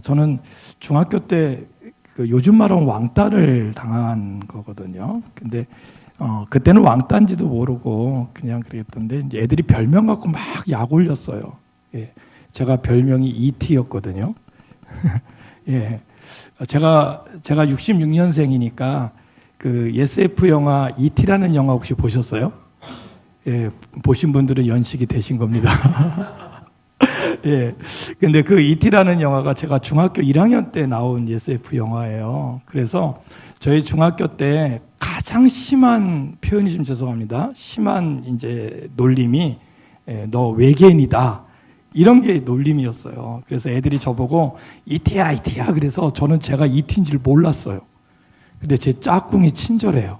저는 중학교 때 그 요즘 말하면 왕따를 당한 거거든요. 근데 그때는 왕따인지도 모르고 그냥 그랬던데 이제 애들이 별명 갖고 막 약 올렸어요. 예, 제가 별명이 E.T.였거든요. 예, 제가 66년생이니까 그 SF 영화 E.T.라는 영화 혹시 보셨어요? 예, 보신 분들은 연식이 되신 겁니다. 예. 근데 그 E.T.라는 영화가 제가 중학교 1학년 때 나온 SF 영화예요. 그래서 저희 중학교 때 가장 심한 표현이 좀 죄송합니다. 심한 이제 놀림이 너 외계인이다. 이런 게 놀림이었어요. 그래서 애들이 저보고 E.T.야, E.T.야. 그래서 저는 제가 E.T.인지를 몰랐어요. 근데 제 짝꿍이 친절해요.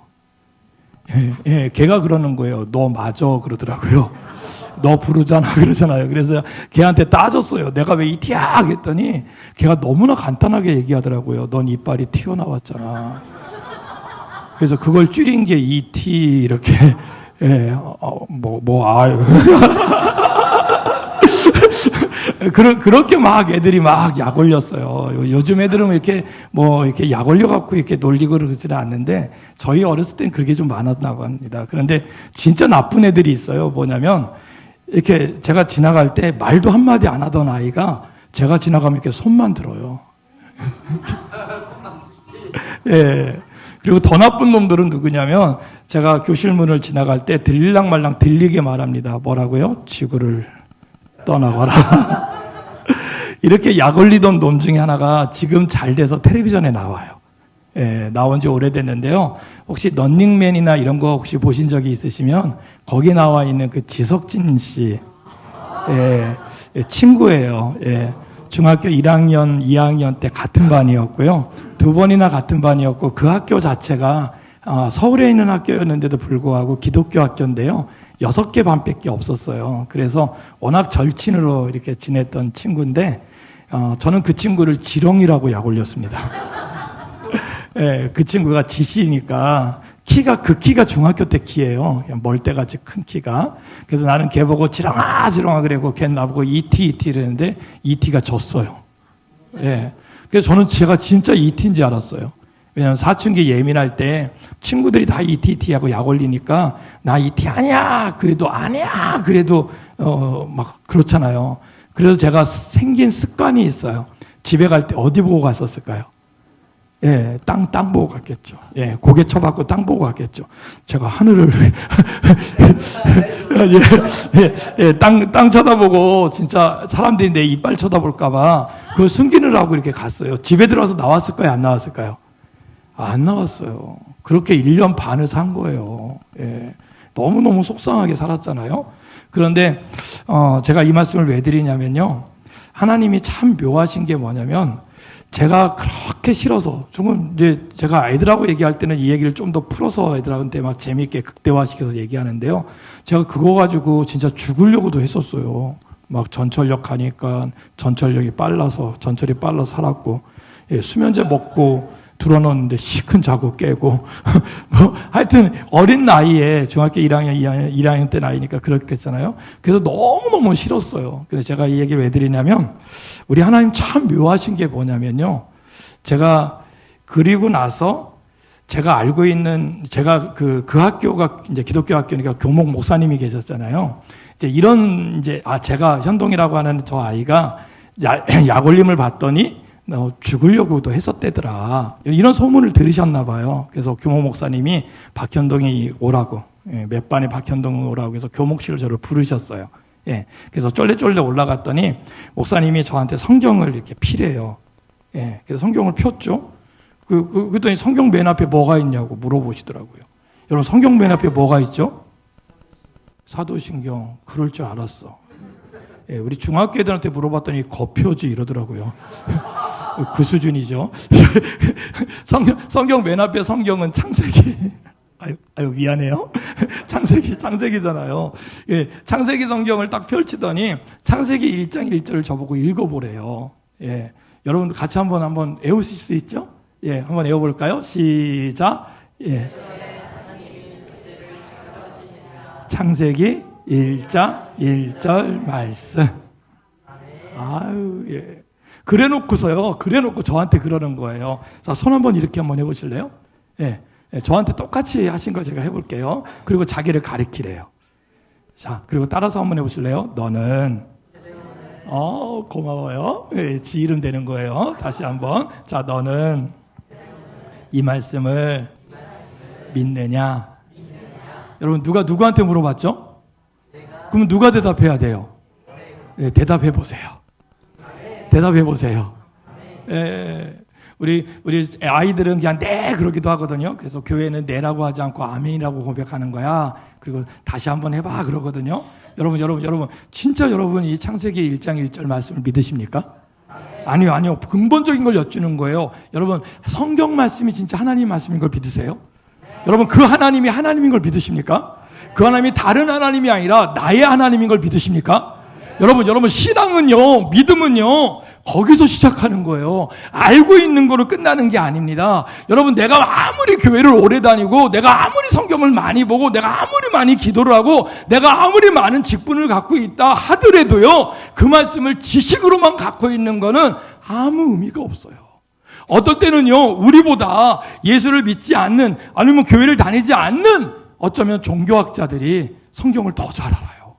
예, 걔가 그러는 거예요. 너 맞아. 그러더라고요. 너 부르잖아 그러잖아요. 그래서 걔한테 따졌어요. 내가 왜 E.T.야 했더니 걔가 너무나 간단하게 얘기하더라고요. 넌 이빨이 튀어나왔잖아. 그래서 그걸 줄인 게 E.T. 이렇게 아유 그렇게 막 애들이 막 약 올렸어요. 요즘 애들은 이렇게 이렇게 약 올려갖고 이렇게 놀리고 그러지는 않는데 저희 어렸을 땐 그게 좀 많았나 봅니다. 그런데 진짜 나쁜 애들이 있어요. 뭐냐면 이렇게 제가 지나갈 때 말도 한마디 안 하던 아이가 제가 지나가면 이렇게 손만 들어요. 예. 그리고 더 나쁜 놈들은 누구냐면 제가 교실문을 지나갈 때 들릴랑 말랑 들리게 말합니다. 뭐라고요? 지구를 떠나거라. 이렇게 약 올리던 놈 중에 하나가 지금 잘 돼서 텔레비전에 나와요. 예, 나온 지 오래됐는데요. 혹시 런닝맨이나 이런 거 혹시 보신 적이 있으시면 거기 나와 있는 그 지석진 씨, 친구예요. 예, 중학교 1학년, 2학년 때 같은 반이었고요. 2번이나 같은 반이었고 그 학교 자체가 서울에 있는 학교였는데도 불구하고 기독교 학교인데요. 6개 반밖에 없었어요. 그래서 워낙 절친으로 이렇게 지냈던 친구인데 저는 그 친구를 지렁이라고 약 올렸습니다. 예, 그 친구가 지시니까 그 키가 중학교 때 키예요. 멀대같이 큰 키가. 그래서 나는 걔 보고 지렁아 그래고 걔 나보고 E.T. 이랬는데 E.T.가 졌어요. 예. 그래서 저는 제가 진짜 E.T.인지 알았어요. 왜냐면 사춘기 예민할 때 친구들이 다 E.T. 하고 약 올리니까 나 E.T. 아니야. 그래도 아니야. 그래도 막 그렇잖아요. 그래서 제가 생긴 습관이 있어요. 집에 갈 때 어디 보고 갔었을까요? 예, 땅 보고 갔겠죠. 예, 고개 쳐박고 땅 보고 갔겠죠. 제가 하늘을, 땅 쳐다보고, 진짜 사람들이 내 이빨 쳐다볼까봐, 그걸 숨기느라고 이렇게 갔어요. 집에 들어와서 나왔을까요? 안 나왔을까요? 안 나왔어요. 그렇게 1년 반을 산 거예요. 예, 너무너무 속상하게 살았잖아요. 그런데, 제가 이 말씀을 왜 드리냐면요. 하나님이 참 묘하신 게 뭐냐면, 제가 그렇게 싫어서, 조금 이제 제가 애들하고 얘기할 때는 이 얘기를 좀 더 풀어서 애들한테 막 재미있게 극대화시켜서 얘기하는데요. 제가 그거 가지고 진짜 죽으려고도 했었어요. 막 전철역 가니까 전철이 빨라서 살았고, 예, 수면제 먹고 들어놓는데 시큰 자고 깨고, 하여튼 어린 나이에 중학교 1학년, 1학년 때 나이니까 그렇겠잖아요. 그래서 너무너무 싫었어요. 근데 제가 이 얘기를 왜 드리냐면, 우리 하나님 참 묘하신 게 뭐냐면요. 제가 그리고 나서 제가 알고 있는, 제가 그 학교가 이제 기독교 학교니까 교목 목사님이 계셨잖아요. 이제 제가 현동이라고 하는 저 아이가 약 올림을 받더니 죽으려고도 했었대더라. 이런 소문을 들으셨나 봐요. 그래서 교목 목사님이 박현동이 오라고, 몇 반에 박현동이 오라고 해서 교목실로 저를 부르셨어요. 예. 그래서 쫄래쫄래 올라갔더니 목사님이 저한테 성경을 이렇게 피래요. 예. 그래서 성경을 폈죠. 그랬더니 성경 맨 앞에 뭐가 있냐고 물어보시더라고요. 여러분, 성경 맨 앞에 뭐가 있죠? 사도신경. 그럴 줄 알았어. 예. 우리 중학교 애들한테 물어봤더니 거표지 이러더라고요. 그 수준이죠. 성경 맨 앞에 성경은 창세기. 아유, 미안해요. 창세기잖아요. 예, 창세기 성경을 딱 펼치더니 창세기 1장 1절을 저보고 읽어보래요. 예, 여러분 같이 한번 외우실 수 있죠? 예, 한번 외워볼까요? 시작. 예. 창세기 1장 1절 말씀. 아유, 예. 그래놓고 저한테 그러는 거예요. 자, 손 한번 이렇게 한번 해보실래요? 예, 저한테 똑같이 하신 거 제가 해볼게요. 그리고 자기를 가리키래요. 자, 그리고 따라서 한번 해보실래요? 너는, 고마워요. 예, 지 이름 되는 거예요. 다시 한번. 자, 너는 이 말씀을 믿느냐? 여러분, 누가 누구한테 물어봤죠? 그러면 누가 대답해야 돼요? 네, 대답해 보세요. 대답해 보세요. 우리 아이들은 그냥 네 그러기도 하거든요. 그래서 교회는 네라고 하지 않고 아멘이라고 고백하는 거야. 그리고 다시 한번 해봐 그러거든요. 여러분, 진짜 여러분 이 창세기 1장 1절 말씀을 믿으십니까? 아니요. 근본적인 걸 여쭈는 거예요. 여러분, 성경 말씀이 진짜 하나님 말씀인 걸 믿으세요? 여러분, 그 하나님이 하나님인 걸 믿으십니까? 그 하나님이 다른 하나님이 아니라 나의 하나님인 걸 믿으십니까? 여러분, 신앙은요, 믿음은요, 거기서 시작하는 거예요. 알고 있는 거로 끝나는 게 아닙니다. 여러분, 내가 아무리 교회를 오래 다니고, 내가 아무리 성경을 많이 보고, 내가 아무리 많이 기도를 하고, 내가 아무리 많은 직분을 갖고 있다 하더라도요, 그 말씀을 지식으로만 갖고 있는 거는 아무 의미가 없어요. 어떨 때는요, 우리보다 예수를 믿지 않는, 아니면 교회를 다니지 않는 어쩌면 종교학자들이 성경을 더 잘 알아요.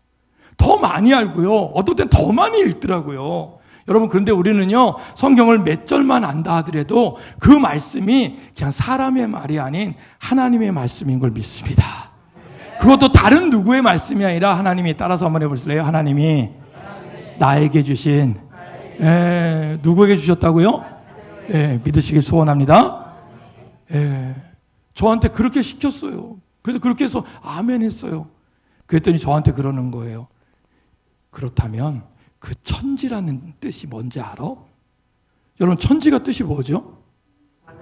더 많이 알고요. 어떨 땐 더 많이 읽더라고요. 여러분, 그런데 우리는요, 성경을 몇 절만 안다 하더라도 그 말씀이 그냥 사람의 말이 아닌 하나님의 말씀인 걸 믿습니다. 그것도 다른 누구의 말씀이 아니라 하나님이, 따라서 한번 해보실래요? 하나님이 나에게 주신, 누구에게 주셨다고요? 믿으시길 소원합니다. 저한테 그렇게 시켰어요. 그래서 그렇게 해서 아멘 했어요. 그랬더니 저한테 그러는 거예요. 그렇다면 그 천지라는 뜻이 뭔지 알아? 여러분, 천지가 뜻이 뭐죠?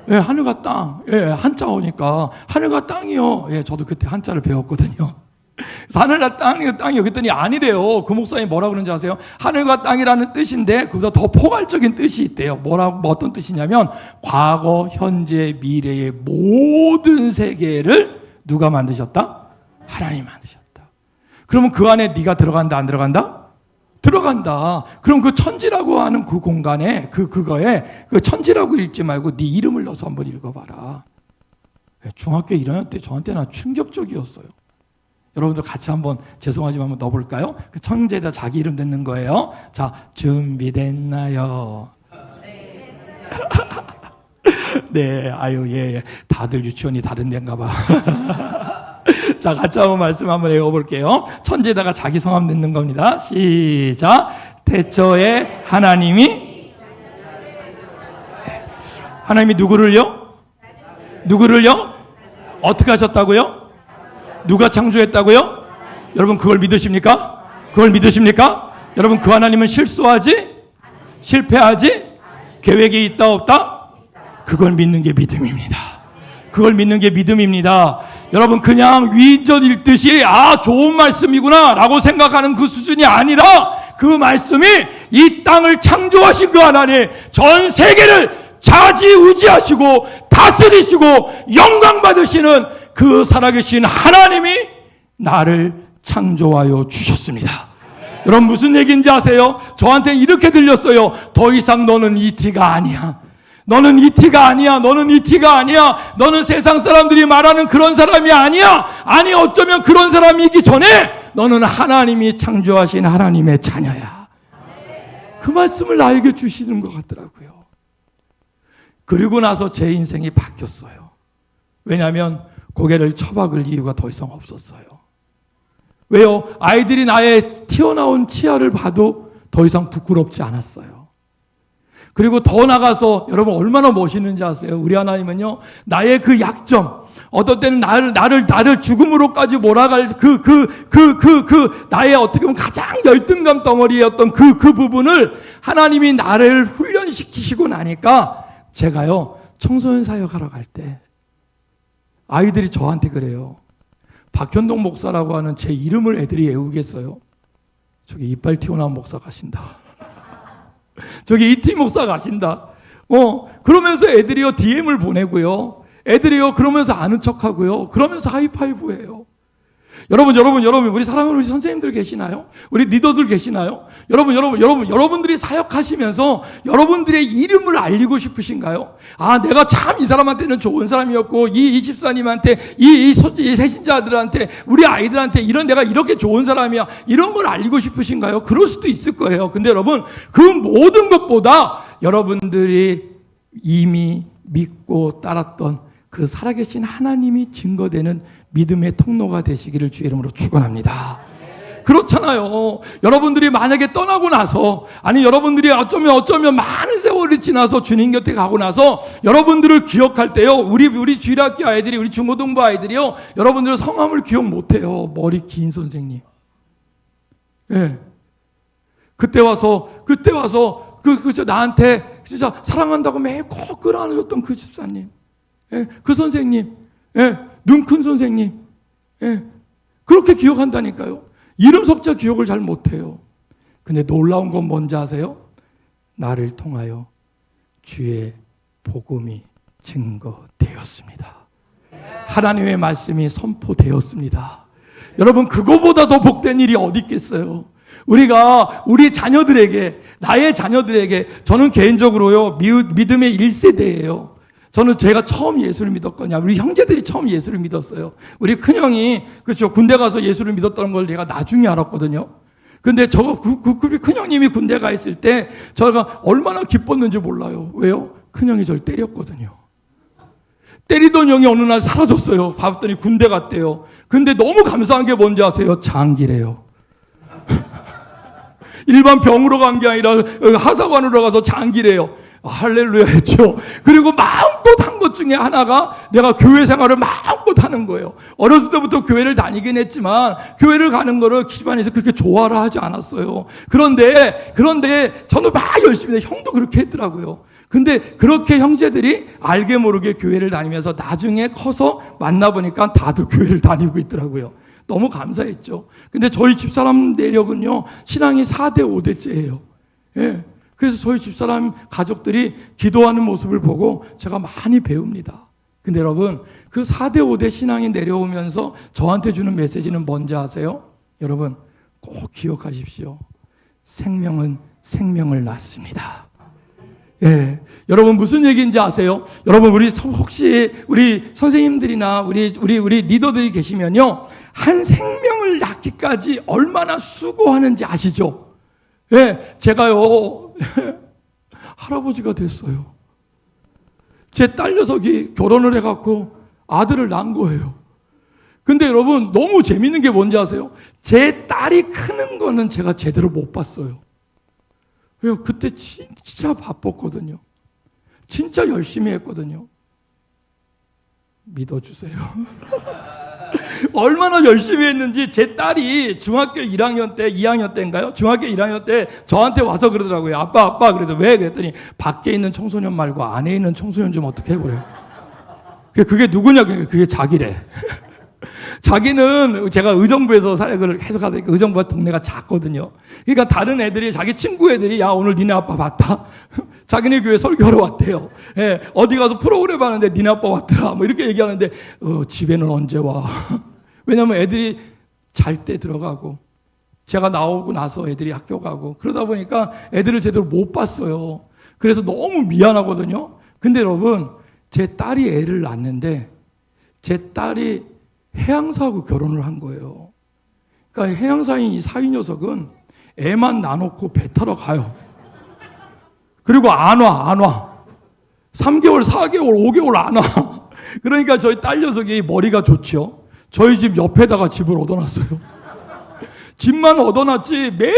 하늘과 땅. 한자어니까 하늘과 땅이요. 저도 그때 한자를 배웠거든요. 그래서 하늘과 땅이요. 그랬더니 아니래요. 그 목사님이 뭐라고 그러는지 아세요? 하늘과 땅이라는 뜻인데 그보다 더 포괄적인 뜻이 있대요. 어떤 뜻이냐면 과거, 현재, 미래의 모든 세계를 누가 만드셨다? 하나님이 만드셨다. 그러면 그 안에 네가 들어간다, 안 들어간다? 들어간다. 그럼 그 천지라고 하는 그 공간에, 그거에, 그 천지라고 읽지 말고 네 이름을 넣어서 한번 읽어봐라. 중학교 1학년 때 저한테는 충격적이었어요. 여러분들 같이 한번, 죄송하지만 한번 넣어볼까요? 그 천재에다 자기 이름 넣는 거예요. 자, 준비됐나요? 네, 예. 다들 유치원이 다른 데인가 봐. 자, 같이 한번 말씀 한번 읽어볼게요. 천지에다가 자기 성함 넣는 겁니다. 시작. 태초에 하나님이 누구를요? 어떻게 하셨다고요? 누가 창조했다고요? 여러분, 그걸 믿으십니까? 여러분, 그 하나님은 실수하지? 실패하지? 계획이 있다 없다? 그걸 믿는 게 믿음입니다. 여러분, 그냥 위인전 읽듯이 좋은 말씀이구나 라고 생각하는 그 수준이 아니라 그 말씀이 이 땅을 창조하신 그 하나님, 전 세계를 좌지우지하시고 다스리시고 영광 받으시는 그 살아계신 하나님이 나를 창조하여 주셨습니다. 여러분, 무슨 얘기인지 아세요? 저한테 이렇게 들렸어요. 더 이상 너는 ET가 아니야. 너는 세상 사람들이 말하는 그런 사람이 아니야. 아니, 어쩌면 그런 사람이기 전에 너는 하나님이 창조하신 하나님의 자녀야. 그 말씀을 나에게 주시는 것 같더라고요. 그리고 나서 제 인생이 바뀌었어요. 왜냐하면 고개를 쳐박을 이유가 더 이상 없었어요. 왜요? 아이들이 나의 튀어나온 치아를 봐도 더 이상 부끄럽지 않았어요. 그리고 더 나가서 여러분 얼마나 멋있는지 아세요? 우리 하나님은요, 나의 그 약점, 어떤 때는 나를 죽음으로까지 몰아갈 나의 어떻게 보면 가장 열등감 덩어리였던 그 부분을 하나님이 나를 훈련시키시고 나니까 제가요, 청소년 사역하러 갈 때 아이들이 저한테 그래요. 박현동 목사라고 하는 제 이름을 애들이 외우겠어요. 저기 이빨 튀어나온 목사 가신다. 저기 이티 목사 가신다. 그러면서 애들이요, DM을 보내고요. 애들이요, 그러면서 아는 척하고요. 그러면서 하이파이브예요. 여러분, 우리 사랑하는 우리 선생님들 계시나요? 우리 리더들 계시나요? 여러분들이 사역하시면서 여러분들의 이름을 알리고 싶으신가요? 아, 내가 참 이 사람한테는 좋은 사람이었고, 이 집사님한테, 이 세신자들한테, 우리 아이들한테 내가 이렇게 좋은 사람이야. 이런 걸 알리고 싶으신가요? 그럴 수도 있을 거예요. 근데 여러분, 그 모든 것보다 여러분들이 이미 믿고 따랐던 그 살아계신 하나님이 증거되는 믿음의 통로가 되시기를 주의 이름으로 축원합니다. 그렇잖아요. 여러분들이 만약에 떠나고 나서, 아니 여러분들이 어쩌면 많은 세월이 지나서 주님 곁에 가고 나서 여러분들을 기억할 때요, 우리 주일학교 아이들이, 우리 중고등부 아이들이요, 여러분들의 성함을 기억 못해요. 머리 긴 선생님. 예. 그때 와서 나한테 진짜 사랑한다고 매일 꼭 끌어안아줬던 그 집사님, 예, 그 선생님, 예, 눈 큰 선생님, 예, 그렇게 기억한다니까요. 이름 석자 기억을 잘 못해요. 근데 놀라운 건 뭔지 아세요? 나를 통하여 주의 복음이 증거되었습니다. 하나님의 말씀이 선포되었습니다. 여러분, 그거보다 더 복된 일이 어디 있겠어요? 우리가 우리 자녀들에게, 나의 자녀들에게, 저는 개인적으로요, 믿음의 1세대예요. 제가 처음 예수를 믿었거든요. 우리 형제들이 처음 예수를 믿었어요. 우리 큰형이, 그렇죠, 군대 가서 예수를 믿었다는 걸 제가 나중에 알았거든요. 근데 우리 큰형님이 군대 가 있을 때 제가 얼마나 기뻤는지 몰라요. 왜요? 큰형이 저를 때렸거든요. 때리던 형이 어느 날 사라졌어요. 봤더니 군대 갔대요. 근데 너무 감사한 게 뭔지 아세요? 장기래요. 일반 병으로 간 게 아니라 하사관으로 가서 장기래요. 할렐루야 했죠. 그리고 마음껏 한 것 중에 하나가 내가 교회 생활을 마음껏 하는 거예요. 어렸을 때부터 교회를 다니긴 했지만 교회를 가는 거를 집안에서 그렇게 좋아라 하지 않았어요. 그런데 저는 막 열심히 해요. 형도 그렇게 했더라고요. 근데 그렇게 형제들이 알게 모르게 교회를 다니면서 나중에 커서 만나보니까 다들 교회를 다니고 있더라고요. 너무 감사했죠. 근데 저희 집사람 내력은요, 신앙이 4대 5대째예요. 예. 그래서 저희 집사람 가족들이 기도하는 모습을 보고 제가 많이 배웁니다. 근데 여러분, 그 4대 5대 신앙이 내려오면서 저한테 주는 메시지는 뭔지 아세요? 여러분, 꼭 기억하십시오. 생명은 생명을 낳습니다. 예. 여러분, 무슨 얘기인지 아세요? 여러분, 혹시 우리 선생님들이나 우리 리더들이 계시면요, 한 생명을 낳기까지 얼마나 수고하는지 아시죠? 예, 제가요, 할아버지가 됐어요. 제 딸 녀석이 결혼을 해갖고 아들을 낳은 거예요. 근데 여러분, 너무 재밌는 게 뭔지 아세요? 제 딸이 크는 거는 제가 제대로 못 봤어요. 왜요? 그때 진짜 바빴거든요. 진짜 열심히 했거든요. 믿어주세요. 얼마나 열심히 했는지 제 딸이 중학교 1학년 때, 2학년 때인가요? 중학교 1학년 때 저한테 와서 그러더라고요. 아빠. 그래서 왜? 그랬더니 밖에 있는 청소년 말고 안에 있는 청소년 좀 어떻게 해보래요. 그게 누구냐? 그게 자기래. 자기는 제가 의정부에서 사역을 계속 하다 보니까 의정부가 동네가 작거든요. 그러니까 다른 애들이, 자기 친구 애들이, 야, 오늘 니네 아빠 봤다? 자기네 교회 설교하러 왔대요. 예, 어디 가서 프로그램 하는데 니네 아빠 왔더라. 뭐 이렇게 얘기하는데, 집에는 언제 와? 왜냐면 애들이 잘 때 들어가고, 제가 나오고 나서 애들이 학교 가고, 그러다 보니까 애들을 제대로 못 봤어요. 그래서 너무 미안하거든요. 근데 여러분, 제 딸이 애를 낳았는데, 제 딸이 해양사하고 결혼을 한 거예요. 그러니까 해양사인 이 사위 녀석은 애만 낳아놓고 배 타러 가요. 그리고 안 와. 3개월, 4개월, 5개월 안 와. 그러니까 저희 딸 녀석이 머리가 좋죠. 저희 집 옆에다가 집을 얻어놨어요. 집만 얻어놨지 매일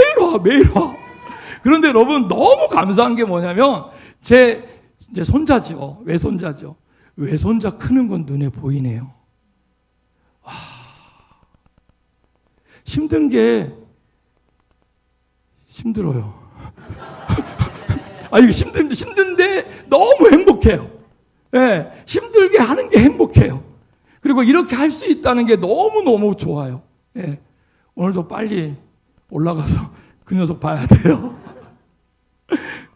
와. 그런데 여러분, 너무 감사한 게 뭐냐면 제 이제 손자죠. 외손자죠. 외손자 크는 건 눈에 보이네요. 힘든 게 힘들어요. 이거 힘든데 너무 행복해요. 예, 힘들게 하는 게 행복해요. 그리고 이렇게 할 수 있다는 게 너무너무 좋아요. 예, 오늘도 빨리 올라가서 그 녀석 봐야 돼요.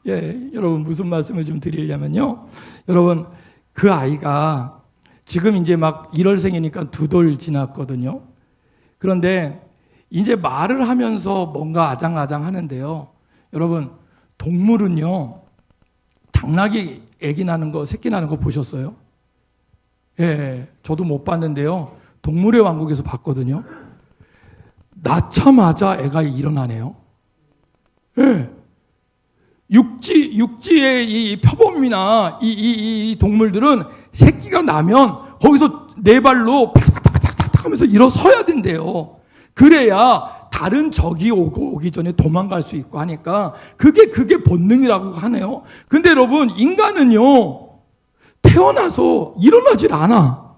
예, 여러분, 무슨 말씀을 좀 드리려면요. 여러분, 그 아이가 지금 이제 막 1월생이니까 2돌 지났거든요. 그런데 이제 말을 하면서 뭔가 아장아장 하는데요. 여러분, 동물은요, 당나귀 애기 나는 거, 새끼 나는 거 보셨어요? 예, 저도 못 봤는데요. 동물의 왕국에서 봤거든요. 낳자마자 애가 일어나네요. 예. 육지의 이 표범이나 이 동물들은 새끼가 나면 거기서 네 발로 탁탁탁탁 하면서 일어서야 된대요. 그래야 다른 적이 오기 전에 도망갈 수 있고 하니까 그게 본능이라고 하네요. 근데 여러분, 인간은요, 태어나서 일어나질 않아.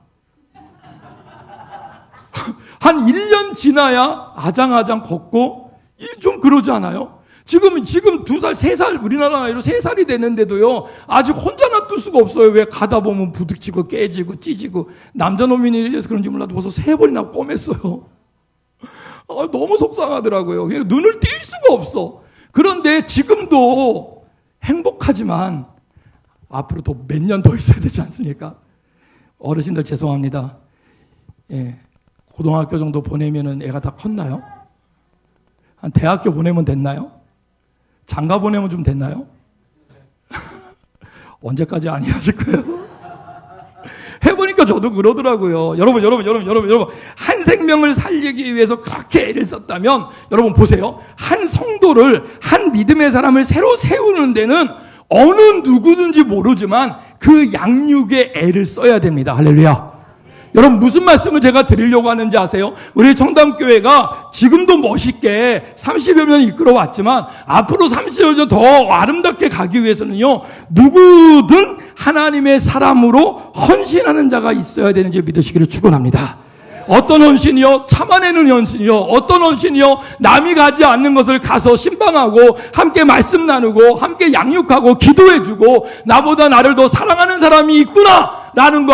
한 1년 지나야 아장아장 걷고, 좀 그러지 않아요? 지금 2살, 3살, 우리나라 나이로 3살이 됐는데도요, 아직 혼자 놔둘 수가 없어요. 왜 가다 보면 부딪히고 깨지고 찢지고, 남자놈이라서 그런지 몰라도 벌써 3번이나 꿰맸어요. 너무 속상하더라고요. 그냥 눈을 뗄 수가 없어. 그런데 지금도 행복하지만, 앞으로 더 몇 년 더 있어야 되지 않습니까? 어르신들 죄송합니다. 예. 고등학교 정도 보내면은 애가 다 컸나요? 한 대학교 보내면 됐나요? 장가 보내면 좀 됐나요? 언제까지 아니하실 거예요? 해보니까 저도 그러더라고요. 여러분, 한 생명을 살리기 위해서 그렇게 애를 썼다면, 여러분 보세요. 한 성도를, 한 믿음의 사람을 새로 세우는 데는 어느 누구든지 모르지만 그 양육에 애를 써야 됩니다. 할렐루야. 여러분, 무슨 말씀을 제가 드리려고 하는지 아세요? 우리 청담교회가 지금도 멋있게 30여 년 이끌어왔지만 앞으로 30여 년 더 아름답게 가기 위해서는요, 누구든 하나님의 사람으로 헌신하는 자가 있어야 되는지 믿으시기를 축원합니다. 어떤 헌신이요? 참아내는 헌신이요. 어떤 헌신이요? 남이 가지 않는 것을 가서 신방하고 함께 말씀 나누고 함께 양육하고 기도해주고 나보다 나를 더 사랑하는 사람이 있구나 라는 거.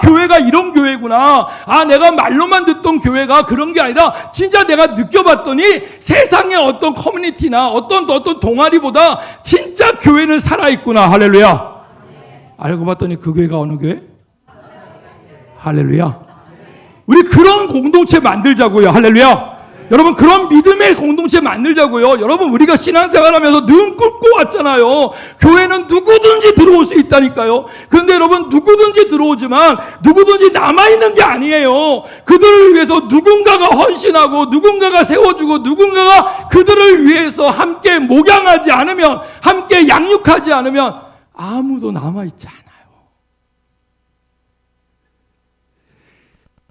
교회가 이런 교회구나. 내가 말로만 듣던 교회가 그런 게 아니라 진짜 내가 느껴봤더니 세상의 어떤 커뮤니티나 어떤 동아리보다 진짜 교회는 살아있구나. 할렐루야. 알고 봤더니 그 교회가 어느 교회? 할렐루야. 우리 그런 공동체 만들자고요. 할렐루야. 여러분, 그런 믿음의 공동체 만들자고요. 여러분, 우리가 신앙생활하면서 눈 꿇고 왔잖아요. 교회는 누구든지 들어올 수 있다니까요. 그런데 여러분, 누구든지 들어오지만 누구든지 남아있는 게 아니에요. 그들을 위해서 누군가가 헌신하고 누군가가 세워주고 누군가가 그들을 위해서 함께 목양하지 않으면, 함께 양육하지 않으면 아무도 남아있지 않아요.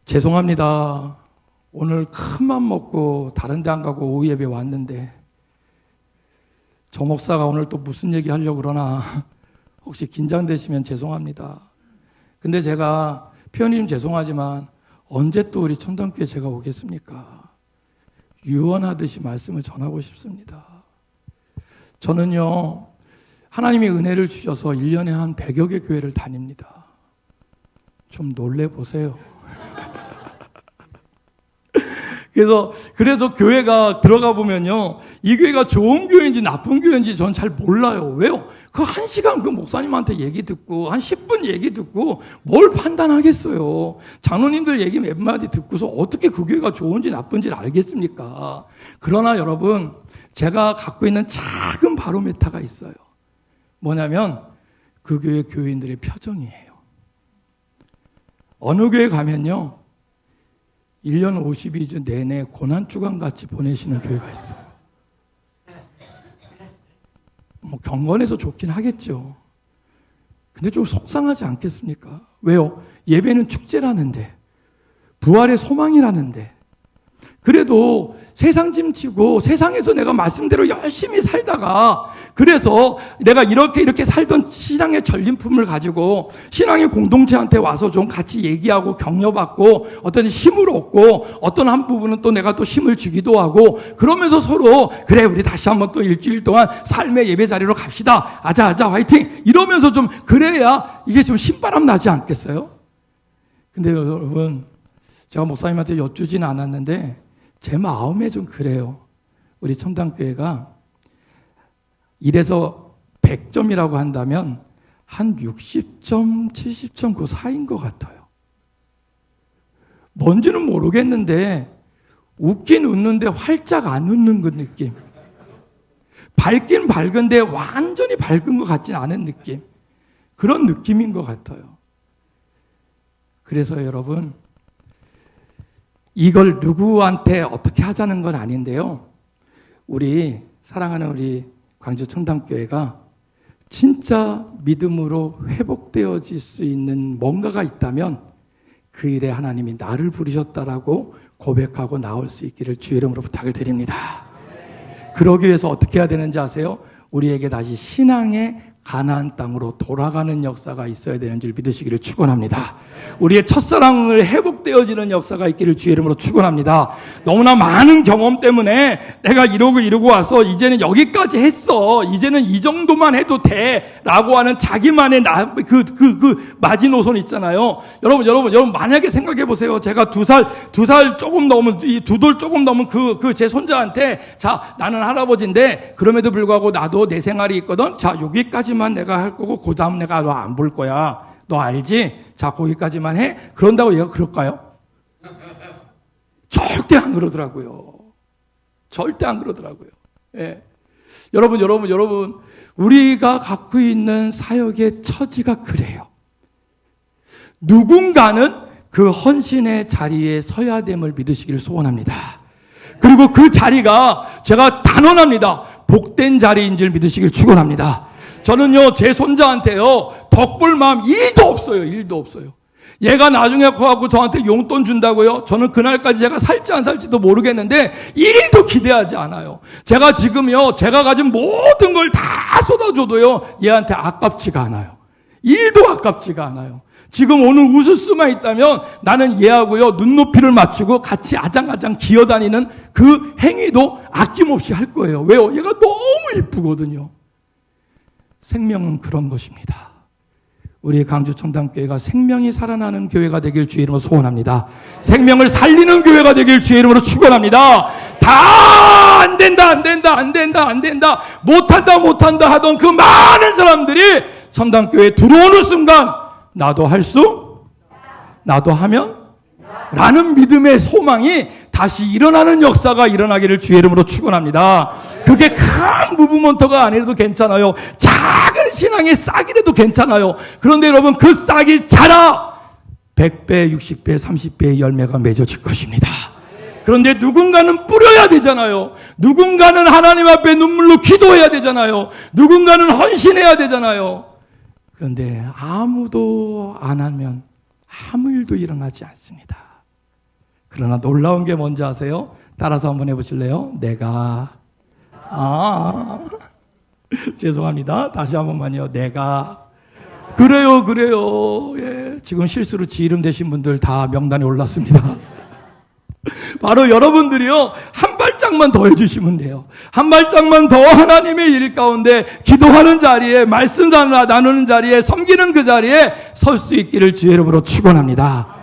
죄송합니다. 오늘 큰 맘 먹고 다른 데 안 가고 오후 예배 왔는데 저 목사가 오늘 또 무슨 얘기 하려고 그러나 혹시 긴장되시면 죄송합니다. 근데 제가 표현이 죄송하지만 언제 또 우리 청담교회 제가 오겠습니까? 유언하듯이 말씀을 전하고 싶습니다. 저는요, 하나님이 은혜를 주셔서 1년에 한 100여 개 교회를 다닙니다. 좀 놀래보세요. 그래서 교회가 들어가 보면요, 이 교회가 좋은 교회인지 나쁜 교회인지 전 잘 몰라요. 왜요? 그 1시간 그 목사님한테 얘기 듣고 한 10분 얘기 듣고 뭘 판단하겠어요. 장로님들 얘기 몇 마디 듣고서 어떻게 그 교회가 좋은지 나쁜지를 알겠습니까? 그러나 여러분, 제가 갖고 있는 작은 바로메타가 있어요. 뭐냐면 그 교회 교인들의 표정이에요. 어느 교회 가면요, 1년 52주 내내 고난주간같이 보내시는 교회가 있어요. 경건해서 좋긴 하겠죠. 근데 좀 속상하지 않겠습니까? 왜요? 예배는 축제라는데, 부활의 소망이라는데, 그래도 세상 짐치고 세상에서 내가 말씀대로 열심히 살다가, 그래서 내가 이렇게 살던 신앙의 전림품을 가지고 신앙의 공동체한테 와서 좀 같이 얘기하고 격려받고 어떤 힘을 얻고 어떤 한 부분은 또 내가 또 힘을 주기도 하고, 그러면서 서로 그래 우리 다시 한번 또 일주일 동안 삶의 예배 자리로 갑시다. 아자 화이팅 이러면서 좀 그래야 이게 좀 신바람 나지 않겠어요? 근데 여러분, 제가 목사님한테 여쭈지는 않았는데 제 마음에 좀 그래요. 우리 청담교회가 1에서 100점이라고 한다면 한 60점, 70점 그 사이인 것 같아요. 뭔지는 모르겠는데 웃긴 웃는데 활짝 안 웃는 그 느낌. 밝긴 밝은데 완전히 밝은 것 같지는 않은 느낌. 그런 느낌인 것 같아요. 그래서 여러분, 이걸 누구한테 어떻게 하자는 건 아닌데요. 우리 사랑하는 우리 광주 청담교회가 진짜 믿음으로 회복되어질 수 있는 뭔가가 있다면 그 일에 하나님이 나를 부르셨다라고 고백하고 나올 수 있기를 주의 이름으로 부탁을 드립니다. 그러기 위해서 어떻게 해야 되는지 아세요? 우리에게 다시 신앙의 가나안 땅으로 돌아가는 역사가 있어야 되는 줄 믿으시기를 축원합니다. 우리의 첫사랑을 회복되어지는 역사가 있기를 주의 이름으로 축원합니다. 너무나 많은 경험 때문에 내가 이러고 와서 이제는 여기까지 했어. 이제는 이 정도만 해도 돼라고 하는 자기만의 마지노선 있잖아요. 여러분 만약에 생각해 보세요. 제가 두 살 조금 넘은 두 돌 조금 넘은 제 손자한테 자, 나는 할아버지인데 그럼에도 불구하고 나도 내 생활이 있거든. 자, 여기까지만 내가 할 거고 그 다음 내가 너 안 볼 거야. 너 알지? 자, 거기까지만 해. 그런다고 얘가 그럴까요? 절대 안 그러더라고요. 절대 안 그러더라고요. 예. 여러분, 우리가 갖고 있는 사역의 처지가 그래요. 누군가는 그 헌신의 자리에 서야 됨을 믿으시기를 소원합니다. 그리고 그 자리가 제가 단언합니다. 복된 자리인 줄 믿으시기를 축원합니다. 저는요, 제 손자한테요, 덕볼 마음 1도 없어요. 1도 없어요. 얘가 나중에 커갖고 저한테 용돈 준다고요? 저는 그날까지 제가 살지 안 살지도 모르겠는데 1도 기대하지 않아요. 제가 지금요, 제가 가진 모든 걸 다 쏟아줘도요, 얘한테 아깝지가 않아요. 1도 아깝지가 않아요. 지금 오늘 웃을 수만 있다면 나는 얘하고요, 눈높이를 맞추고 같이 아장아장 기어다니는 그 행위도 아낌없이 할 거예요. 왜요? 얘가 너무 이쁘거든요. 생명은 그런 것입니다. 우리 강주 청담교회가 생명이 살아나는 교회가 되길 주의 이름으로 소원합니다. 생명을 살리는 교회가 되길 주의 이름으로 축원합니다. 다 안 된다 못한다 하던 그 많은 사람들이 청담교회에 들어오는 순간 나도 하면 라는 믿음의 소망이 다시 일어나는 역사가 일어나기를 주의 이름으로 축원합니다. 그게 큰 무브먼터가 아니라도 괜찮아요. 작은 신앙의 싹이라도 괜찮아요. 그런데 여러분, 그 싹이 자라 100배, 60배, 30배의 열매가 맺어질 것입니다. 그런데 누군가는 뿌려야 되잖아요. 누군가는 하나님 앞에 눈물로 기도해야 되잖아요. 누군가는 헌신해야 되잖아요. 그런데 아무도 안 하면 아무 일도 일어나지 않습니다. 그러나 놀라운 게 뭔지 아세요? 따라서 한번 해보실래요? 죄송합니다. 다시 한 번만요. 그래요. 예, 지금 실수로 지 이름 되신 분들 다 명단에 올랐습니다. 바로 여러분들이요, 한 발짝만 더 해주시면 돼요. 한 발짝만 더 하나님의 일 가운데 기도하는 자리에, 말씀 나누는 자리에, 섬기는 그 자리에 설 수 있기를 주의 이름으로 축원합니다.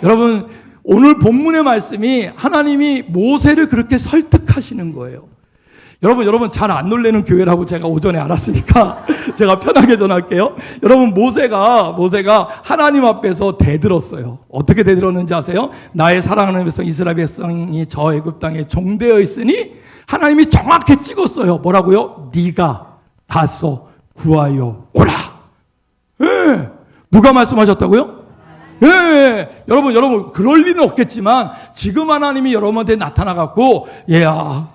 여러분, 오늘 본문의 말씀이 하나님이 모세를 그렇게 설득하시는 거예요. 여러분 잘 안 놀래는 교회라고 제가 오전에 알았으니까 제가 편하게 전할게요. 여러분, 모세가 하나님 앞에서 대들었어요. 어떻게 대들었는지 아세요? 나의 사랑하는 백성 이스라엘 백성이 저 애굽 땅에 종되어 있으니 하나님이 정확히 찍었어요. 뭐라고요? 네가 가서 구하여 오라. 예. 누가 말씀하셨다고요? 예, 여러분, 그럴 리는 없겠지만, 지금 하나님이 여러분한테 나타나갖고,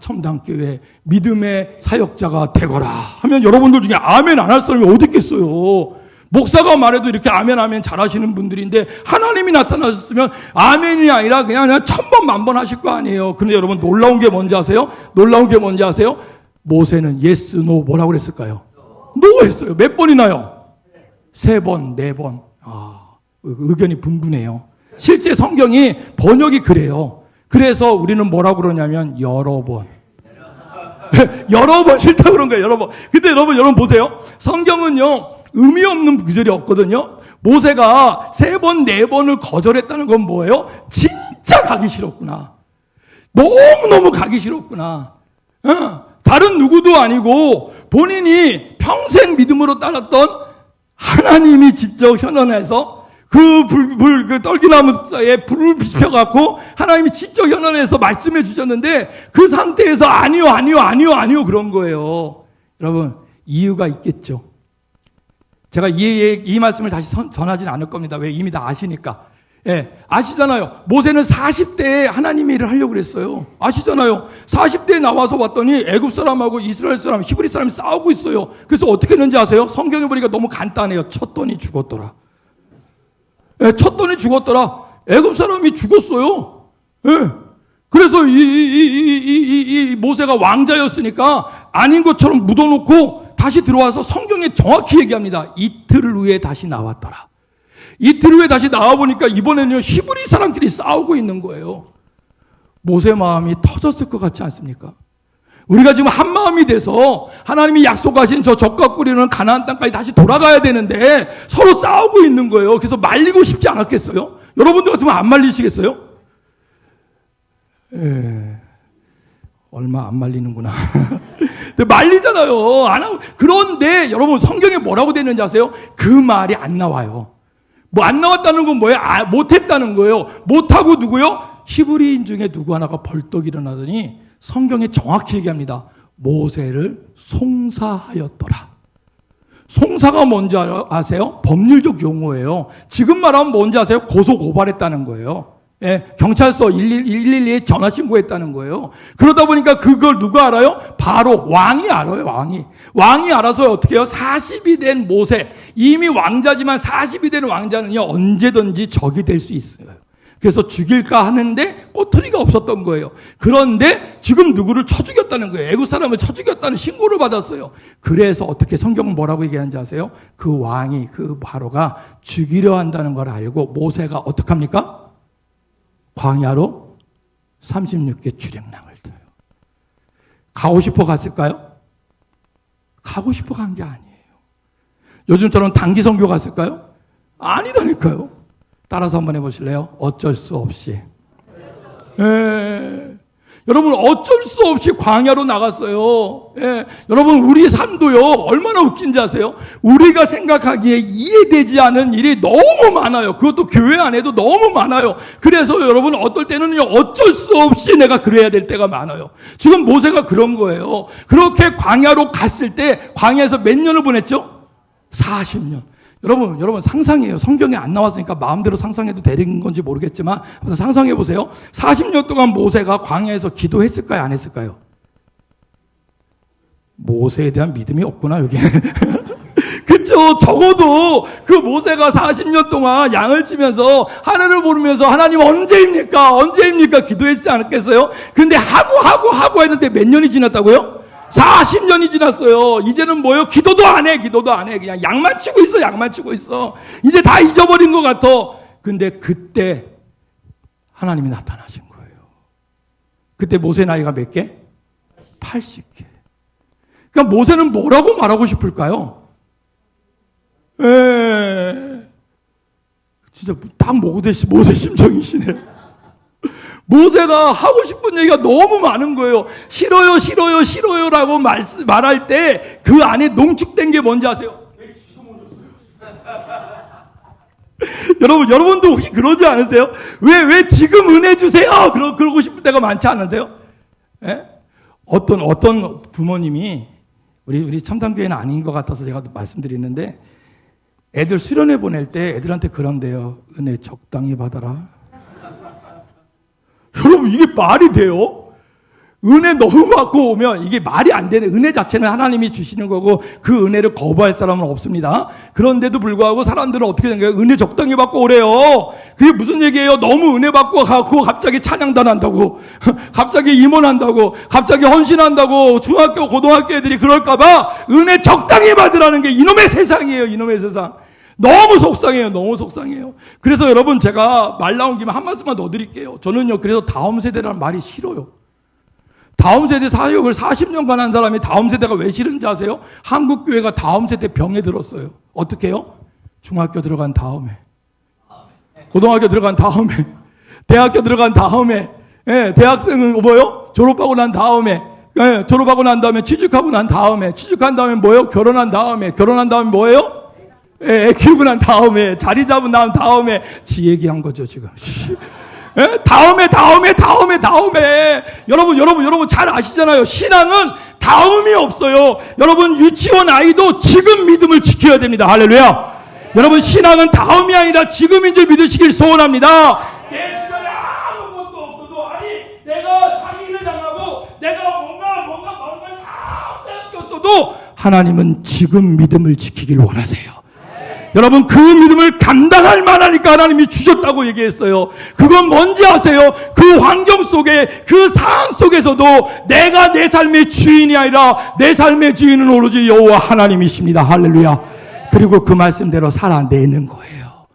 청담교회 믿음의 사역자가 되거라 하면 여러분들 중에 아멘 안 할 사람이 어디 있겠어요? 목사가 말해도 이렇게 아멘 잘하시는 분들인데, 하나님이 나타나셨으면 아멘이 아니라 그냥 1000번, 1000번 하실 거 아니에요. 근데 여러분, 놀라운 게 뭔지 아세요? 모세는 yes, no 뭐라고 그랬을까요? no 했어요. 몇 번이나요? 3번, 4번. 의견이 분분해요. 실제 성경이 번역이 그래요. 그래서 우리는 뭐라고 그러냐면 여러 번 싫다고 그런 거예요. 여러 번. 근데 여러분 보세요. 성경은요, 의미 없는 구절이 없거든요. 모세가 3번, 4번을 거절했다는 건 뭐예요? 진짜 가기 싫었구나. 너무너무 가기 싫었구나. 다른 누구도 아니고 본인이 평생 믿음으로 따랐던 하나님이 직접 현현해서 그 떨기나무에 불을 피워갖고 하나님이 직접 현안에서 말씀해 주셨는데 그 상태에서 아니요 그런 거예요. 여러분, 이유가 있겠죠. 제가 이 말씀을 다시 전하진 않을 겁니다. 왜? 이미 다 아시니까. 예, 아시잖아요. 모세는 40대에 하나님의 일을 하려고 그랬어요. 아시잖아요. 40대에 나와서 왔더니 애굽 사람하고 이스라엘 사람, 히브리 사람이 싸우고 있어요. 그래서 어떻게 했는지 아세요? 성경에 보니까 너무 간단해요. 쳤더니 죽었더라. 예, 쳤더니 죽었더라. 애굽 사람이 죽었어요. 예. 그래서 이 모세가 왕자였으니까 아닌 것처럼 묻어놓고 다시 들어와서 성경에 정확히 얘기합니다. 이틀 후에 다시 나왔더라. 이틀 후에 다시 나와보니까 이번에는 히브리 사람끼리 싸우고 있는 거예요. 모세 마음이 터졌을 것 같지 않습니까? 우리가 지금 한 마음이 돼서 하나님이 약속하신 저 젖과 꿀이는 가나안 땅까지 다시 돌아가야 되는데 서로 싸우고 있는 거예요. 그래서 말리고 싶지 않았겠어요? 여러분들 같으면 안 말리시겠어요? 예, 얼마 안 말리는구나. 근데 말리잖아요. 안 하고. 그런데 여러분 성경에 뭐라고 되는지 아세요? 그 말이 안 나와요. 뭐 안 나왔다는 건 뭐예요? 못했다는 거예요. 못하고 누구요? 히브리인 중에 누구 하나가 벌떡 일어나더니 성경에 정확히 얘기합니다. 모세를 송사하였더라. 송사가 뭔지 아세요? 법률적 용어예요. 지금 말하면 뭔지 아세요? 고소 고발했다는 거예요. 예, 경찰서 112에 전화 신고했다는 거예요. 그러다 보니까 그걸 누가 알아요? 바로 왕이 알아요, 왕이. 왕이 알아서 어떻게 해요? 40이 된 모세. 이미 왕자지만 40이 된 왕자는요, 언제든지 적이 될 수 있어요. 그래서 죽일까 하는데 꼬투리가 없었던 거예요. 그런데 지금 누구를 쳐 죽였다는 거예요. 애국 사람을 쳐 죽였다는 신고를 받았어요. 그래서 어떻게 성경은 뭐라고 얘기하는지 아세요? 그 왕이, 그 바로가 죽이려 한다는 걸 알고 모세가 어떡합니까? 광야로 36개 주력랑을 떠요. 가고 싶어 갔을까요? 가고 싶어 간 게 아니에요. 요즘처럼 단기 선교 갔을까요? 아니라니까요. 따라서 한번 해보실래요? 어쩔 수 없이. 여러분 어쩔 수 없이 광야로 나갔어요. 예. 여러분 우리 삶도요 얼마나 웃긴지 아세요? 우리가 생각하기에 이해되지 않은 일이 너무 많아요. 그것도 교회 안에도 너무 많아요. 그래서 여러분 어떨 때는요 어쩔 수 없이 내가 그래야 될 때가 많아요. 지금 모세가 그런 거예요. 그렇게 광야로 갔을 때 광야에서 몇 년을 보냈죠? 40년. 여러분 상상해요. 성경에 안 나왔으니까 마음대로 상상해도 되는 건지 모르겠지만 상상해 보세요. 40년 동안 모세가 광야에서 기도했을까요? 안 했을까요? 모세에 대한 믿음이 없구나 여기. 그렇죠. 적어도 그 모세가 40년 동안 양을 치면서 하늘을 보면서 하나님 언제입니까 기도했지 않았겠어요? 근데 하고 했는데 몇 년이 지났다고요? 40년이 지났어요. 이제는 뭐예요? 기도도 안 해. 그냥 양만 치고 있어. 이제 다 잊어버린 것 같아. 근데 그때 하나님이 나타나신 거예요. 그때 모세 나이가 몇 개? 80개. 그러니까 모세는 뭐라고 말하고 싶을까요? 진짜 딱 모세 심정이시네. 모세가 하고 싶은 얘기가 너무 많은 거예요. 싫어요라고 말할 때 그 안에 농축된 게 뭔지 아세요? 여러분도 혹시 그러지 않으세요? 왜 지금 은혜 주세요? 그러고 싶을 때가 많지 않으세요? 예? 어떤 부모님이 우리 첨단교회는 아닌 것 같아서 제가 말씀드리는데 애들 수련회 보낼 때 애들한테 그런대요. 은혜 적당히 받아라. 여러분 이게 말이 돼요? 은혜 너무 받고 오면 이게 말이 안 되네. 은혜 자체는 하나님이 주시는 거고 그 은혜를 거부할 사람은 없습니다. 그런데도 불구하고 사람들은 어떻게 생각해요? 은혜 적당히 받고 오래요. 그게 무슨 얘기예요? 너무 은혜 받고 가고 갑자기 찬양단 한다고 갑자기 임원한다고 갑자기 헌신한다고 중학교 고등학교 애들이 그럴까 봐 은혜 적당히 받으라는 게 이놈의 세상이에요. 이놈의 세상. 너무 속상해요. 그래서 여러분 제가 말 나온 김에 한 말씀만 더 드릴게요. 저는요 그래서 다음 세대라는 말이 싫어요. 다음 세대 사역을 40년간 한 사람이 다음 세대가 왜 싫은지 아세요? 한국교회가 다음 세대 병에 들었어요. 어떻게 해요? 중학교 들어간 다음에 고등학교 들어간 다음에 대학교 들어간 다음에 대학생은 뭐요? 졸업하고 난 다음에 졸업하고 난 다음에 취직하고 난 다음에 취직한 다음에 뭐예요? 결혼한 다음에 뭐예요? 애 키우고 난 다음에, 자리 잡은 다음에 지 얘기한 거죠, 지금. 다음에. 여러분 잘 아시잖아요. 신앙은 다음이 없어요. 여러분, 유치원 아이도 지금 믿음을 지켜야 됩니다. 할렐루야. 여러분, 신앙은 다음이 아니라 지금인 줄 믿으시길 소원합니다. 내 주변에 아무것도 없어도, 아니, 내가 사기를 당하고, 내가 뭔가 다 뺏겼어도, 하나님은 지금 믿음을 지키길 원하세요. 여러분, 그 믿음을 감당할 만하니까 하나님이 주셨다고 얘기했어요. 그건 뭔지 아세요? 그 환경 속에, 그 상황 속에서도 내가 내 삶의 주인이 아니라 내 삶의 주인은 오로지 여호와 하나님이십니다. 할렐루야. 그리고 그 말씀대로 살아내는 거예요.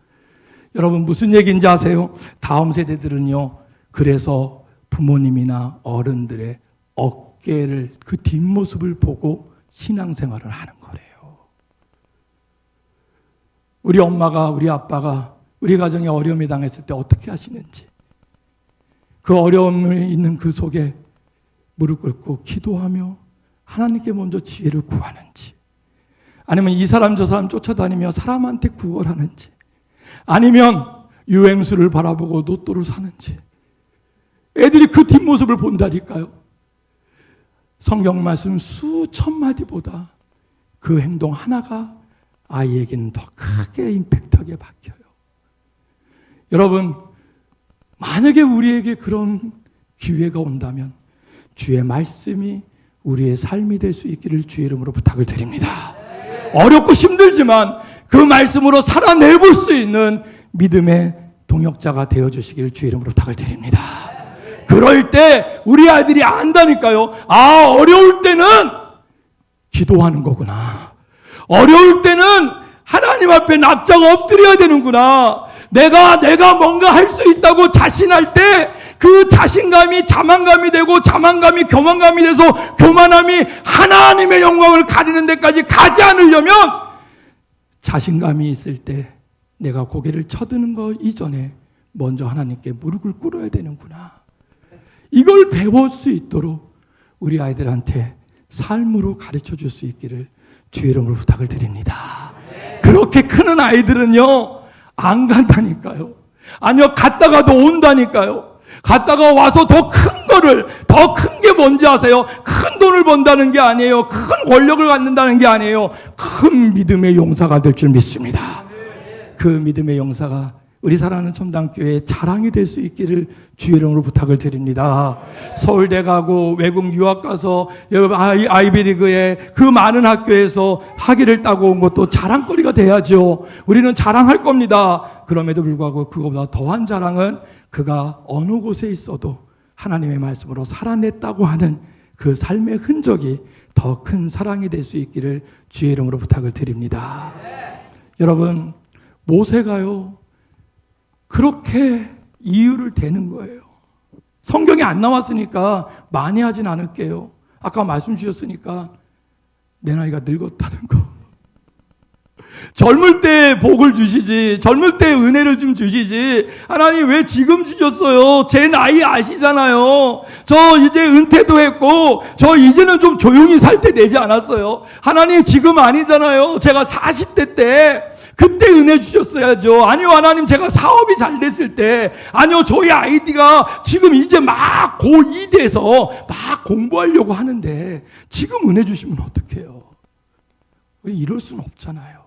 여러분, 무슨 얘기인지 아세요? 다음 세대들은요, 그래서 부모님이나 어른들의 어깨를, 그 뒷모습을 보고 신앙생활을 하는 거래요. 우리 엄마가, 우리 아빠가 우리 가정에 어려움이 당했을 때 어떻게 하시는지, 그 어려움이 있는 그 속에 무릎 꿇고 기도하며 하나님께 먼저 지혜를 구하는지, 아니면 이 사람 저 사람 쫓아다니며 사람한테 구걸하는지, 아니면 유행수를 바라보고 로또를 사는지, 애들이 그 뒷모습을 본다니까요. 성경 말씀 수천 마디보다 그 행동 하나가 아이에게는 더 크게 임팩트하게 박혀요. 여러분, 만약에 우리에게 그런 기회가 온다면 주의 말씀이 우리의 삶이 될 수 있기를 주의 이름으로 부탁을 드립니다. 어렵고 힘들지만 그 말씀으로 살아내볼 수 있는 믿음의 동역자가 되어주시기를 주의 이름으로 부탁을 드립니다. 그럴 때 우리 아이들이 안다니까요. 아, 어려울 때는 기도하는 거구나. 어려울 때는 하나님 앞에 납작 엎드려야 되는구나. 내가 뭔가 할 수 있다고 자신할 때 그 자신감이 자만감이 되고, 자만감이 교만감이 돼서 교만함이 하나님의 영광을 가리는 데까지 가지 않으려면, 자신감이 있을 때 내가 고개를 쳐드는 거 이전에 먼저 하나님께 무릎을 꿇어야 되는구나. 이걸 배울 수 있도록 우리 아이들한테 삶으로 가르쳐 줄 수 있기를 주의 이름으로 부탁을 드립니다. 그렇게 크는 아이들은요, 안 간다니까요. 아니요, 갔다가도 온다니까요. 갔다가 와서 더 큰 게 뭔지 아세요? 큰 돈을 번다는 게 아니에요. 큰 권력을 갖는다는 게 아니에요. 큰 믿음의 용사가 될 줄 믿습니다. 그 믿음의 용사가 우리 사랑하는 첨단교회의 자랑이 될 수 있기를 주의 이름으로 부탁을 드립니다. 서울대 가고 외국 유학 가서 아이비리그의 그 많은 학교에서 학위를 따고 온 것도 자랑거리가 돼야죠. 우리는 자랑할 겁니다. 그럼에도 불구하고 그거보다 더한 자랑은 그가 어느 곳에 있어도 하나님의 말씀으로 살아냈다고 하는 그 삶의 흔적이 더 큰 사랑이 될 수 있기를 주의 이름으로 부탁을 드립니다. 여러분, 모세가요, 그렇게 이유를 대는 거예요. 성경에 안 나왔으니까 많이 하진 않을게요. 아까 말씀 주셨으니까 내 나이가 늙었다는 거. 젊을 때 복을 주시지, 젊을 때 은혜를 좀 주시지, 하나님 왜 지금 주셨어요? 제 나이 아시잖아요. 저 이제 은퇴도 했고, 저 이제는 좀 조용히 살 때 되지 않았어요? 하나님 지금 아니잖아요. 제가 40대 때 그때 은혜 주셨어야죠. 아니요, 하나님 제가 사업이 잘 됐을 때, 아니요, 저희 아이디가 지금 이제 막 고2 돼서 막 공부하려고 하는데 지금 은혜 주시면 어떡해요? 우리 이럴 수는 없잖아요.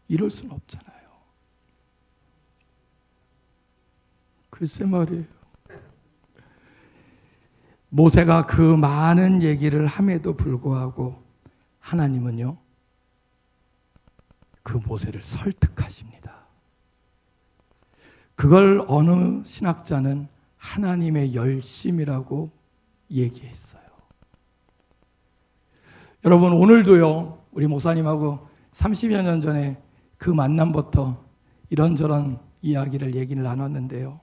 이럴 수는 없잖아요. 글쎄 말이에요. 모세가 그 많은 얘기를 함에도 불구하고 하나님은요, 그 모세를 설득하십니다. 그걸 어느 신학자는 하나님의 열심이라고 얘기했어요. 여러분, 오늘도요, 우리 목사님하고 30여 년 전에 그 만남부터 이런저런 얘기를 나눴는데요.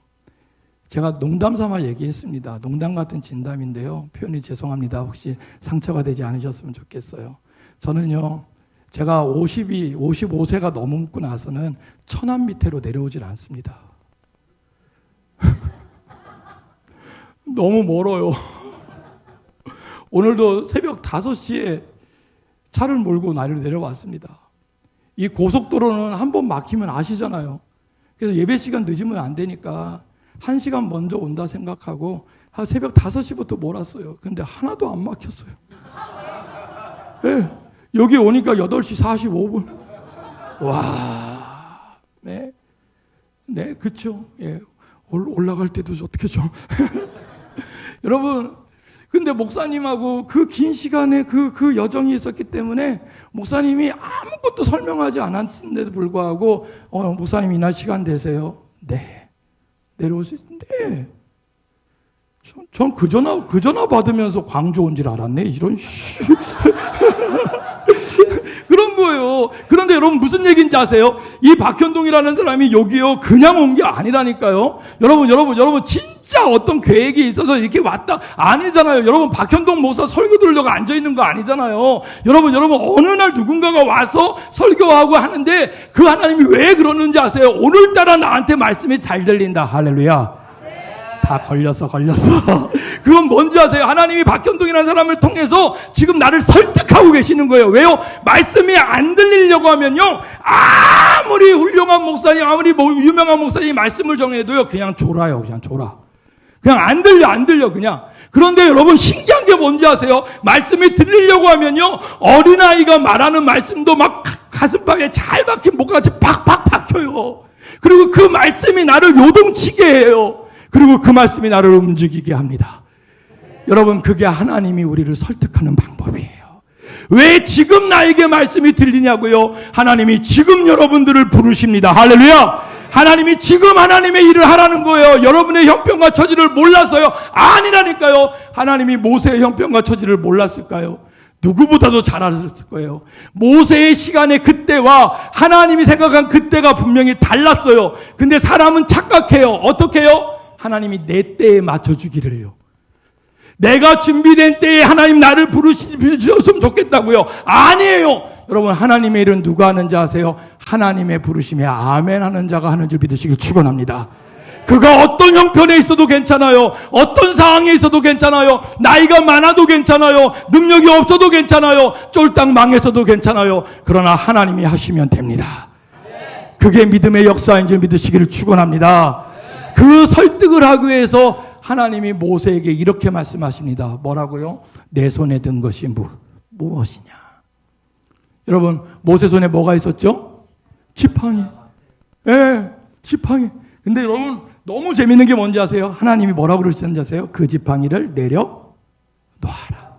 제가 농담 삼아 얘기했습니다. 농담 같은 진담인데요. 표현이 죄송합니다. 혹시 상처가 되지 않으셨으면 좋겠어요. 저는요, 제가 55세가 넘고 나서는 천안 밑으로 내려오질 않습니다. 너무 멀어요. 오늘도 새벽 5시에 차를 몰고 나를 내려왔습니다. 이 고속도로는 한 번 막히면 아시잖아요. 그래서 예배 시간 늦으면 안 되니까 1시간 먼저 온다 생각하고 한 새벽 5시부터 몰았어요. 근데 하나도 안 막혔어요. 네, 여기 오니까 8시 45분. 와, 네, 네, 그쵸. 예, 올라갈 때도 어떻게 좀. 여러분, 근데 목사님하고 그 긴 시간에 그 여정이 있었기 때문에 목사님이 아무것도 설명하지 않았는데도 불구하고, 목사님 이날 시간 되세요? 네. 내려오세요? 네. 전 그 전화 받으면서 광주 온 줄 알았네. 이런, 그런 거예요. 그런데 여러분 무슨 얘기인지 아세요? 이 박현동이라는 사람이 여기요 그냥 온 게 아니라니까요. 여러분 진짜 어떤 계획이 있어서 이렇게 왔다 아니잖아요. 여러분 박현동 목사 설교 들으려고 앉아 있는 거 아니잖아요. 여러분 어느 날 누군가가 와서 설교하고 하는데 그 하나님이 왜 그러는지 아세요? 오늘따라 나한테 말씀이 잘 들린다. 할렐루야. 다 걸렸어. 그건 뭔지 아세요? 하나님이 박현동이라는 사람을 통해서 지금 나를 설득하고 계시는 거예요. 왜요? 말씀이 안 들리려고 하면요, 아무리 훌륭한 목사님, 아무리 유명한 목사님이 말씀을 정해도요, 그냥 졸아요. 그냥 안 들려, 그냥. 그런데 여러분, 신기한 게 뭔지 아세요? 말씀이 들리려고 하면요, 어린아이가 말하는 말씀도 막 가슴팍에 잘 박힌 목같이 팍팍 박혀요. 그리고 그 말씀이 나를 요동치게 해요. 그리고 그 말씀이 나를 움직이게 합니다. 여러분, 그게 하나님이 우리를 설득하는 방법이에요. 왜 지금 나에게 말씀이 들리냐고요? 하나님이 지금 여러분들을 부르십니다. 할렐루야! 하나님이 지금 하나님의 일을 하라는 거예요. 여러분의 형편과 처지를 몰라서요? 아니라니까요. 하나님이 모세의 형편과 처지를 몰랐을까요? 누구보다도 잘 알았을 거예요. 모세의 시간의 그때와 하나님이 생각한 그때가 분명히 달랐어요. 근데 사람은 착각해요. 어떻게 해요? 하나님이 내 때에 맞춰주기를요. 내가 준비된 때에 하나님 나를 부르셨으면 좋겠다고요. 아니에요. 여러분, 하나님의 일은 누가 하는지 아세요? 하나님의 부르심에 아멘 하는 자가 하는 줄 믿으시길 축원합니다. 그가 어떤 형편에 있어도 괜찮아요. 어떤 상황에 있어도 괜찮아요. 나이가 많아도 괜찮아요. 능력이 없어도 괜찮아요. 쫄딱 망해서도 괜찮아요. 그러나 하나님이 하시면 됩니다. 그게 믿음의 역사인 줄 믿으시기를 축원합니다. 그 설득을 하기 위해서 하나님이 모세에게 이렇게 말씀하십니다. 뭐라고요? 내 손에 든 것이 무엇이냐? 여러분, 모세 손에 뭐가 있었죠? 지팡이. 예, 지팡이. 근데 여러분, 너무 재밌는 게 뭔지 아세요? 하나님이 뭐라고 그러시는지 아세요? 그 지팡이를 내려 놓아라.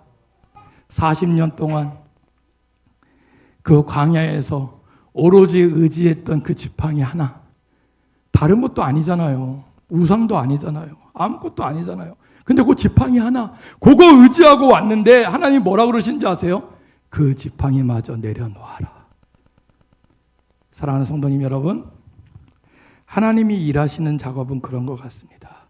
40년 동안 그 광야에서 오로지 의지했던 그 지팡이 하나. 다른 것도 아니잖아요. 우상도 아니잖아요. 아무것도 아니잖아요. 근데 그 지팡이 하나, 그거 의지하고 왔는데 하나님 뭐라고 그러시는지 아세요? 그 지팡이마저 내려놓아라. 사랑하는 성도님 여러분, 하나님이 일하시는 작업은 그런 것 같습니다.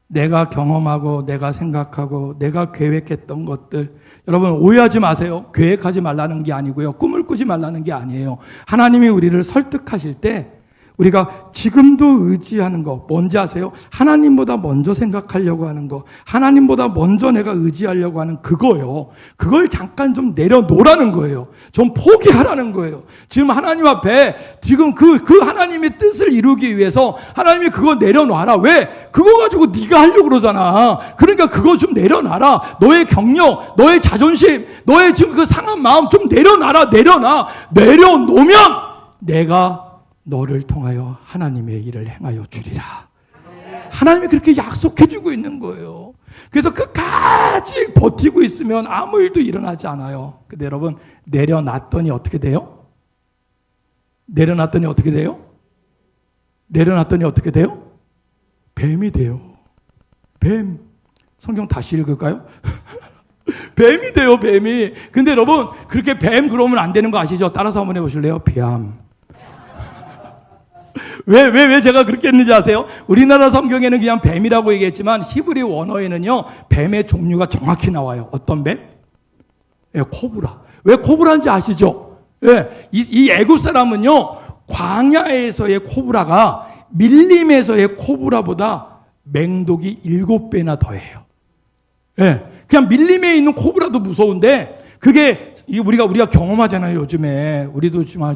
내가 경험하고 내가 생각하고 내가 계획했던 것들, 여러분 오해하지 마세요. 계획하지 말라는 게 아니고요. 꿈을 꾸지 말라는 게 아니에요. 하나님이 우리를 설득하실 때 우리가 지금도 의지하는 거 뭔지 아세요? 하나님보다 먼저 생각하려고 하는 거, 하나님보다 먼저 내가 의지하려고 하는 그거요. 그걸 잠깐 좀 내려놓으라는 거예요. 좀 포기하라는 거예요. 지금 하나님 앞에 지금 그 하나님의 뜻을 이루기 위해서 하나님이 그거 내려놔라. 왜? 그거 가지고 네가 하려고 그러잖아. 그러니까 그거 좀 내려놔라. 너의 격려, 너의 자존심, 너의 지금 그 상한 마음 좀 내려놔라. 내려놓으면 내가 너를 통하여 하나님의 일을 행하여 주리라. 하나님이 그렇게 약속해주고 있는 거예요. 그래서 끝까지 버티고 있으면 아무 일도 일어나지 않아요. 근데 여러분, 내려놨더니 어떻게 돼요? 내려놨더니 어떻게 돼요? 뱀이 돼요. 뱀. 성경 다시 읽을까요? 뱀이 돼요, 뱀이. 근데 여러분, 그렇게 뱀 그러면 안 되는 거 아시죠? 따라서 한번 해보실래요? 뱀. 왜 제가 그렇게 했는지 아세요? 우리나라 성경에는 그냥 뱀이라고 얘기했지만 히브리 원어에는요, 뱀의 종류가 정확히 나와요. 어떤 뱀? 예, 코브라. 왜 코브라인지 아시죠? 예, 이 애굽 사람은요, 광야에서의 코브라가 밀림에서의 코브라보다 맹독이 7배나 더해요. 예, 그냥 밀림에 있는 코브라도 무서운데 그게 우리가 경험하잖아요. 요즘에 우리도 지금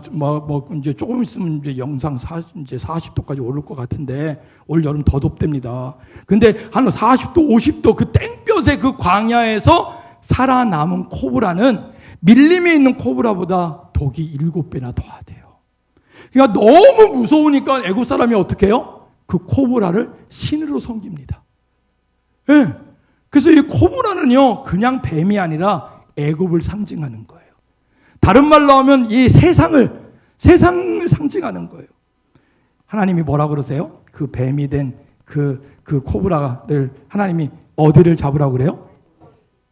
이제 조금 있으면 이제 영상 이제 40도까지 오를 것 같은데 올 여름 더 덥답니다. 근데 한 40도, 50도 그 땡볕의 그 광야에서 살아남은 코브라는 밀림에 있는 코브라보다 독이 7배나 더하대요. 그러니까 너무 무서우니까 애국 사람이 어떻게 해요? 그 코브라를 신으로 섬깁니다. 예. 그래서 이 코브라는요, 그냥 뱀이 아니라 애굽을 상징하는 거예요. 다른 말로 하면 이 세상을 상징하는 거예요. 하나님이 뭐라 그러세요? 그 뱀이 된 그 코브라를 하나님이 어디를 잡으라고 그래요?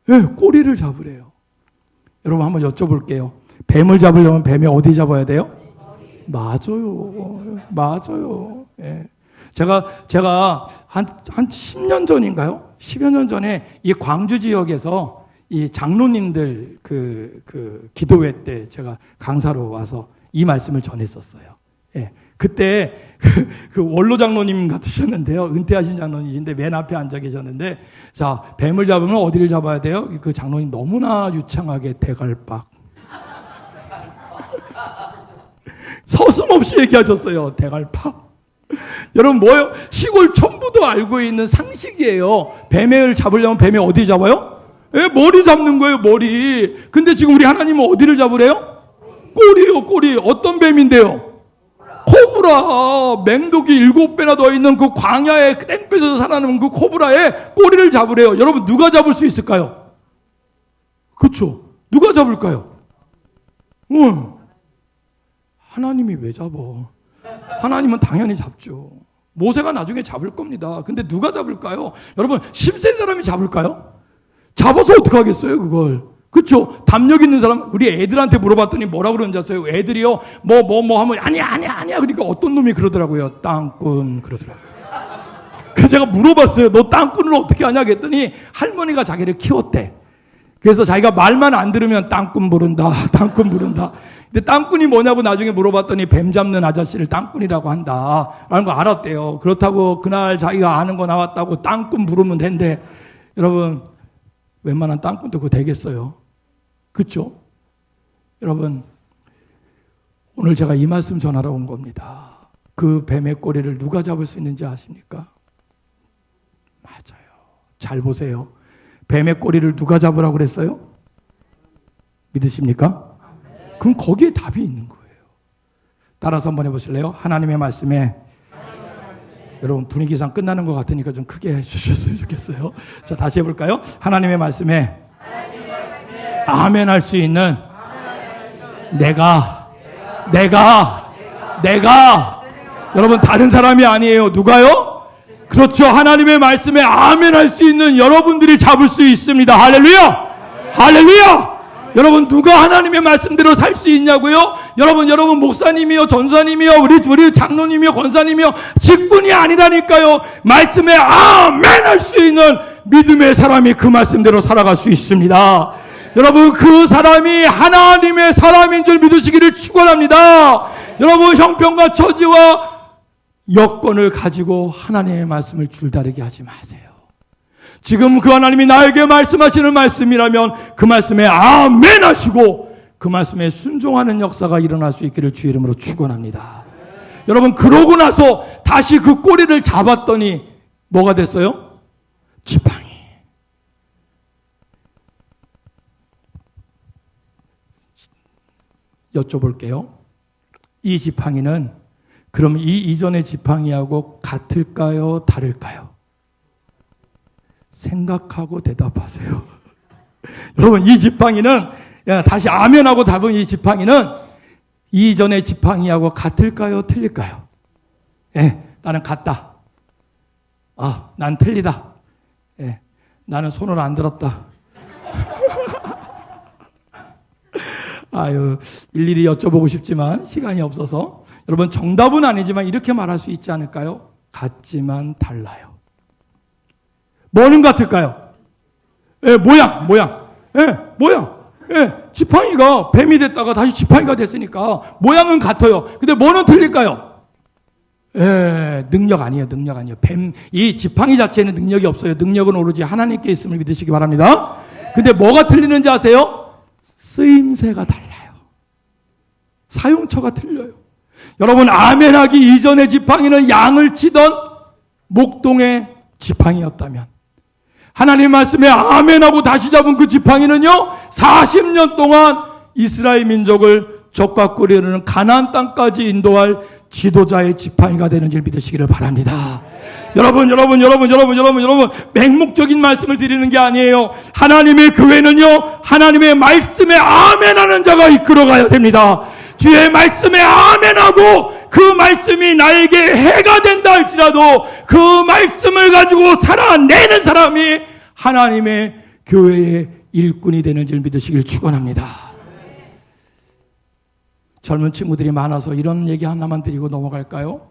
예, 꼬리를 잡으래요. 여러분 한번 여쭤볼게요. 뱀을 잡으려면 뱀이 어디 잡아야 돼요? 맞아요. 예. 제가 한 10년 전인가요? 10여 년 전에 이 광주 지역에서 이 장로님들 그 기도회 때 제가 강사로 와서 이 말씀을 전했었어요. 예. 그때 그 원로 장로님 같으셨는데요. 은퇴하신 장로님인데 맨 앞에 앉아 계셨는데, 자, 뱀을 잡으면 어디를 잡아야 돼요? 그 장로님 너무나 유창하게 대갈박. 서슴없이 얘기하셨어요. 대갈박. 여러분 뭐예요? 시골 촌부도 알고 있는 상식이에요. 뱀을 잡으려면 뱀이 어디 잡아요? 예, 머리 잡는 거예요, 머리. 근데 지금 우리 하나님은 어디를 잡으래요? 꼬리요, 꼬리. 어떤 뱀인데요? 코브라. 맹독이 7배나 더 있는 그 광야에 땡볕에서 살아남은 그 코브라의 꼬리를 잡으래요. 여러분 누가 잡을 수 있을까요? 그렇죠. 누가 잡을까요? 하나님이 왜 잡아? 하나님은 당연히 잡죠. 모세가 나중에 잡을 겁니다. 근데 누가 잡을까요? 여러분, 힘센 사람이 잡을까요? 잡아서 어떡하겠어요, 그걸. 그렇죠? 담력 있는 사람, 우리 애들한테 물어봤더니 뭐라 그러는지 아세요? 애들이요, 뭐 하면, 아니야. 그러니까 어떤 놈이 그러더라고요. 땅꾼, 그러더라고요. 그래서 제가 물어봤어요. 너 땅꾼을 어떻게 하냐? 그랬더니 할머니가 자기를 키웠대. 그래서 자기가 말만 안 들으면 땅꾼 부른다. 근데 땅꾼이 뭐냐고 나중에 물어봤더니 뱀 잡는 아저씨를 땅꾼이라고 한다라는 거 알았대요. 그렇다고 그날 자기가 아는 거 나왔다고 땅꾼 부르면 된대. 여러분, 웬만한 땅꾼도 그거 되겠어요? 그렇죠? 여러분, 오늘 제가 이 말씀 전하러 온 겁니다. 그 뱀의 꼬리를 누가 잡을 수 있는지 아십니까? 맞아요. 잘 보세요. 뱀의 꼬리를 누가 잡으라고 그랬어요? 믿으십니까? 그럼 거기에 답이 있는 거예요. 따라서 한번 해보실래요? 하나님의 말씀에 여러분 분위기상 끝나는 것 같으니까 좀 크게 해주셨으면 좋겠어요. 자, 다시 해볼까요? 하나님의 말씀에 아멘 할 수 있는 내가 여러분 다른 사람이 아니에요. 누가요? 그렇죠. 하나님의 말씀에 아멘 할 수 있는 여러분들이 잡을 수 있습니다. 할렐루야! 여러분 누가 하나님의 말씀대로 살 수 있냐고요? 여러분 목사님이요, 전사님이요, 우리 장로님이요, 권사님이요, 직분이 아니라니까요. 말씀에 아멘 할 수 있는 믿음의 사람이 그 말씀대로 살아갈 수 있습니다. 여러분 그 사람이 하나님의 사람인 줄 믿으시기를 축원합니다. 여러분 형편과 처지와 여건을 가지고 하나님의 말씀을 줄다리게 하지 마세요. 지금 그 하나님이 나에게 말씀하시는 말씀이라면 그 말씀에 아멘 하시고 그 말씀에 순종하는 역사가 일어날 수 있기를 주의 이름으로 축원합니다. 여러분 그러고 나서 다시 그 꼬리를 잡았더니 뭐가 됐어요? 지팡이. 여쭤볼게요. 이 지팡이는 그럼 이 이전의 지팡이하고 같을까요? 다를까요? 생각하고 대답하세요. 여러분 이 지팡이는 다시 아멘하고 답은 이 지팡이는 이전의 지팡이하고 같을까요? 틀릴까요? 나는 같다. 난 틀리다. 나는 손을 안 들었다. 일일이 여쭤보고 싶지만 시간이 없어서 여러분 정답은 아니지만 이렇게 말할 수 있지 않을까요? 같지만 달라요. 뭐는 같을까요? 모양. 지팡이가 뱀이 됐다가 다시 지팡이가 됐으니까 모양은 같아요. 근데 뭐는 틀릴까요? 능력 아니에요. 이 지팡이 자체는 능력이 없어요. 능력은 오로지 하나님께 있음을 믿으시기 바랍니다. 근데 뭐가 틀리는지 아세요? 쓰임새가 달라요. 사용처가 틀려요. 여러분, 아멘하기 이전의 지팡이는 양을 치던 목동의 지팡이였다면, 하나님 말씀에 아멘하고 다시 잡은 그 지팡이는요, 40년 동안 이스라엘 민족을 적과 꿀이 흐르는 가나안 땅까지 인도할 지도자의 지팡이가 되는 줄 믿으시기를 바랍니다. 여러분, 맹목적인 말씀을 드리는 게 아니에요. 하나님의 교회는요, 하나님의 말씀에 아멘하는 자가 이끌어가야 됩니다. 주의 말씀에 아멘하고 그 말씀이 나에게 해가 된다 할지라도 그 말씀을 가지고 살아내는 사람이 하나님의 교회의 일꾼이 되는 줄 믿으시길 축원합니다. 젊은 친구들이 많아서 이런 얘기 하나만 드리고 넘어갈까요?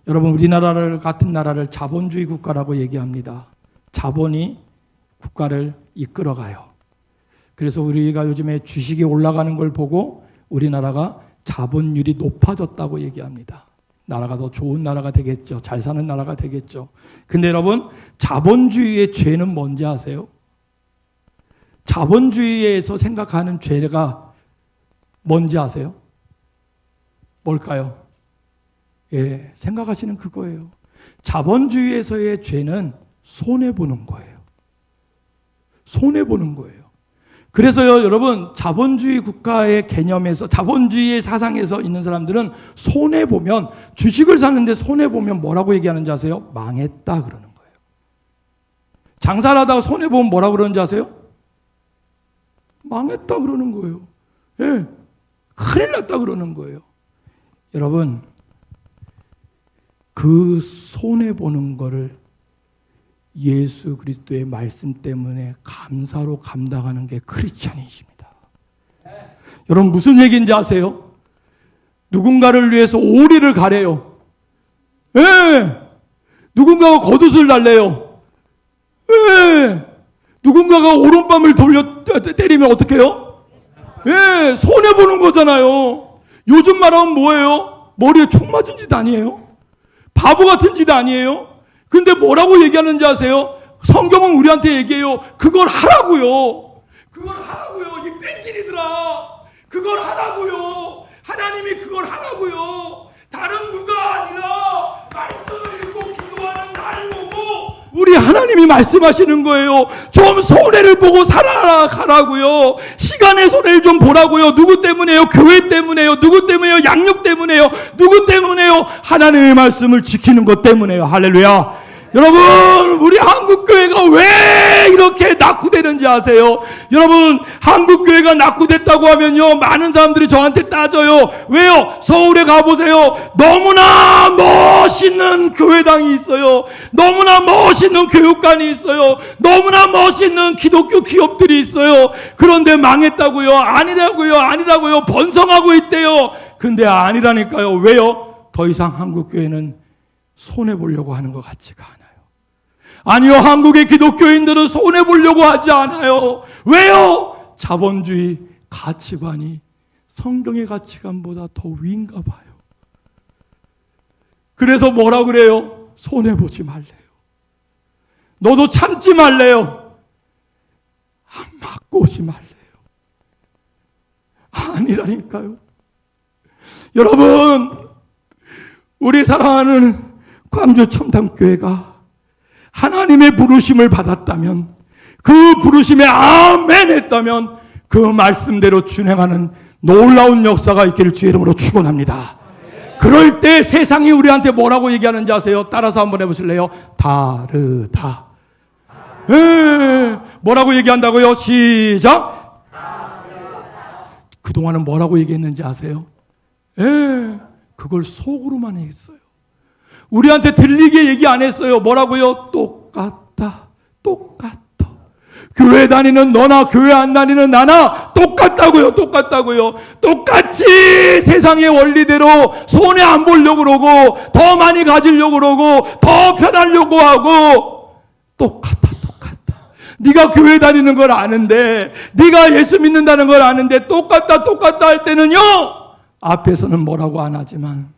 여러분, 우리나라를 같은 나라를 자본주의 국가라고 얘기합니다. 자본이 국가를 이끌어가요. 그래서 우리가 요즘에 주식이 올라가는 걸 보고 우리나라가 자본율이 높아졌다고 얘기합니다. 나라가 더 좋은 나라가 되겠죠. 잘 사는 나라가 되겠죠. 근데 여러분, 자본주의의 죄는 뭔지 아세요? 자본주의에서 생각하는 죄가 뭔지 아세요? 뭘까요? 예, 생각하시는 그거예요. 자본주의에서의 죄는 손해보는 거예요. 손해보는 거예요. 그래서요, 여러분, 자본주의 국가의 개념에서, 자본주의의 사상에서 있는 사람들은 손해보면, 주식을 사는데 손해보면 뭐라고 얘기하는지 아세요? 망했다 그러는 거예요. 장사를 하다가 손해보면 뭐라고 그러는지 아세요? 망했다 그러는 거예요. 예, 큰일 났다 그러는 거예요. 여러분, 그 손해보는 거를 예수 그리스도의 말씀 때문에 감사로 감당하는 게 크리스찬이십니다. 여러분, 무슨 얘기인지 아세요? 누군가를 위해서 오리를 가래요. 예! 누군가가 겉옷을 달래요. 예! 누군가가 오른밤을 때리면 어떻게 해요? 예! 손해보는 거잖아요. 요즘 말하면 뭐예요? 머리에 총 맞은 짓 아니에요? 바보 같은 짓 아니에요? 근데 뭐라고 얘기하는지 아세요? 성경은 우리한테 얘기해요. 그걸 하라고요. 그걸 하라고요. 이 뺀질이들아. 그걸 하라고요. 하나님이 그걸 하라고요. 다른 누가 아니라 말씀을 읽고 기도하는 나를 보고 우리 하나님이 말씀하시는 거예요. 좀 손해를 보고 살아가라고요. 시간의 손해를 좀 보라고요. 누구 때문에요? 교회 때문에요. 누구 때문에요? 양육 때문에요. 누구 때문에요? 하나님의 말씀을 지키는 것 때문에요. 할렐루야. 여러분, 우리 한국교회가 왜 이렇게 낙후되는지 아세요? 여러분, 한국교회가 낙후됐다고 하면요, 많은 사람들이 저한테 따져요. 왜요? 서울에 가보세요. 너무나 멋있는 교회당이 있어요. 너무나 멋있는 교육관이 있어요. 너무나 멋있는 기독교 기업들이 있어요. 그런데 망했다고요? 아니라고요? 번성하고 있대요. 근데 아니라니까요. 왜요? 더 이상 한국교회는 손해보려고 하는 것 같지가 않아요. 아니요, 한국의 기독교인들은 손해보려고 하지 않아요. 왜요? 자본주의 가치관이 성경의 가치관보다 더 위인가 봐요. 그래서 뭐라 그래요? 손해보지 말래요. 너도 참지 말래요. 맞고 오지 말래요. 아니라니까요. 여러분, 우리 사랑하는 광주 첨단교회가 하나님의 부르심을 받았다면, 그 부르심에 아멘 했다면 그 말씀대로 준행하는 놀라운 역사가 있기를 주의 이름으로 축원합니다. 그럴 때 세상이 우리한테 뭐라고 얘기하는지 아세요? 따라서 한번 해보실래요? 다르다. 뭐라고 얘기한다고요? 시작. 그동안은 뭐라고 얘기했는지 아세요? 그걸 속으로만 했어요. 우리한테 들리게 얘기 안 했어요. 뭐라고요? 똑같다. 교회 다니는 너나 교회 안 다니는 나나 똑같다고요. 똑같이 세상의 원리대로 손해 안 보려고 그러고, 더 많이 가지려고 그러고, 더 편하려고 하고, 똑같다. 네가 교회 다니는 걸 아는데, 네가 예수 믿는다는 걸 아는데 똑같다 할 때는요, 앞에서는 뭐라고 안 하지만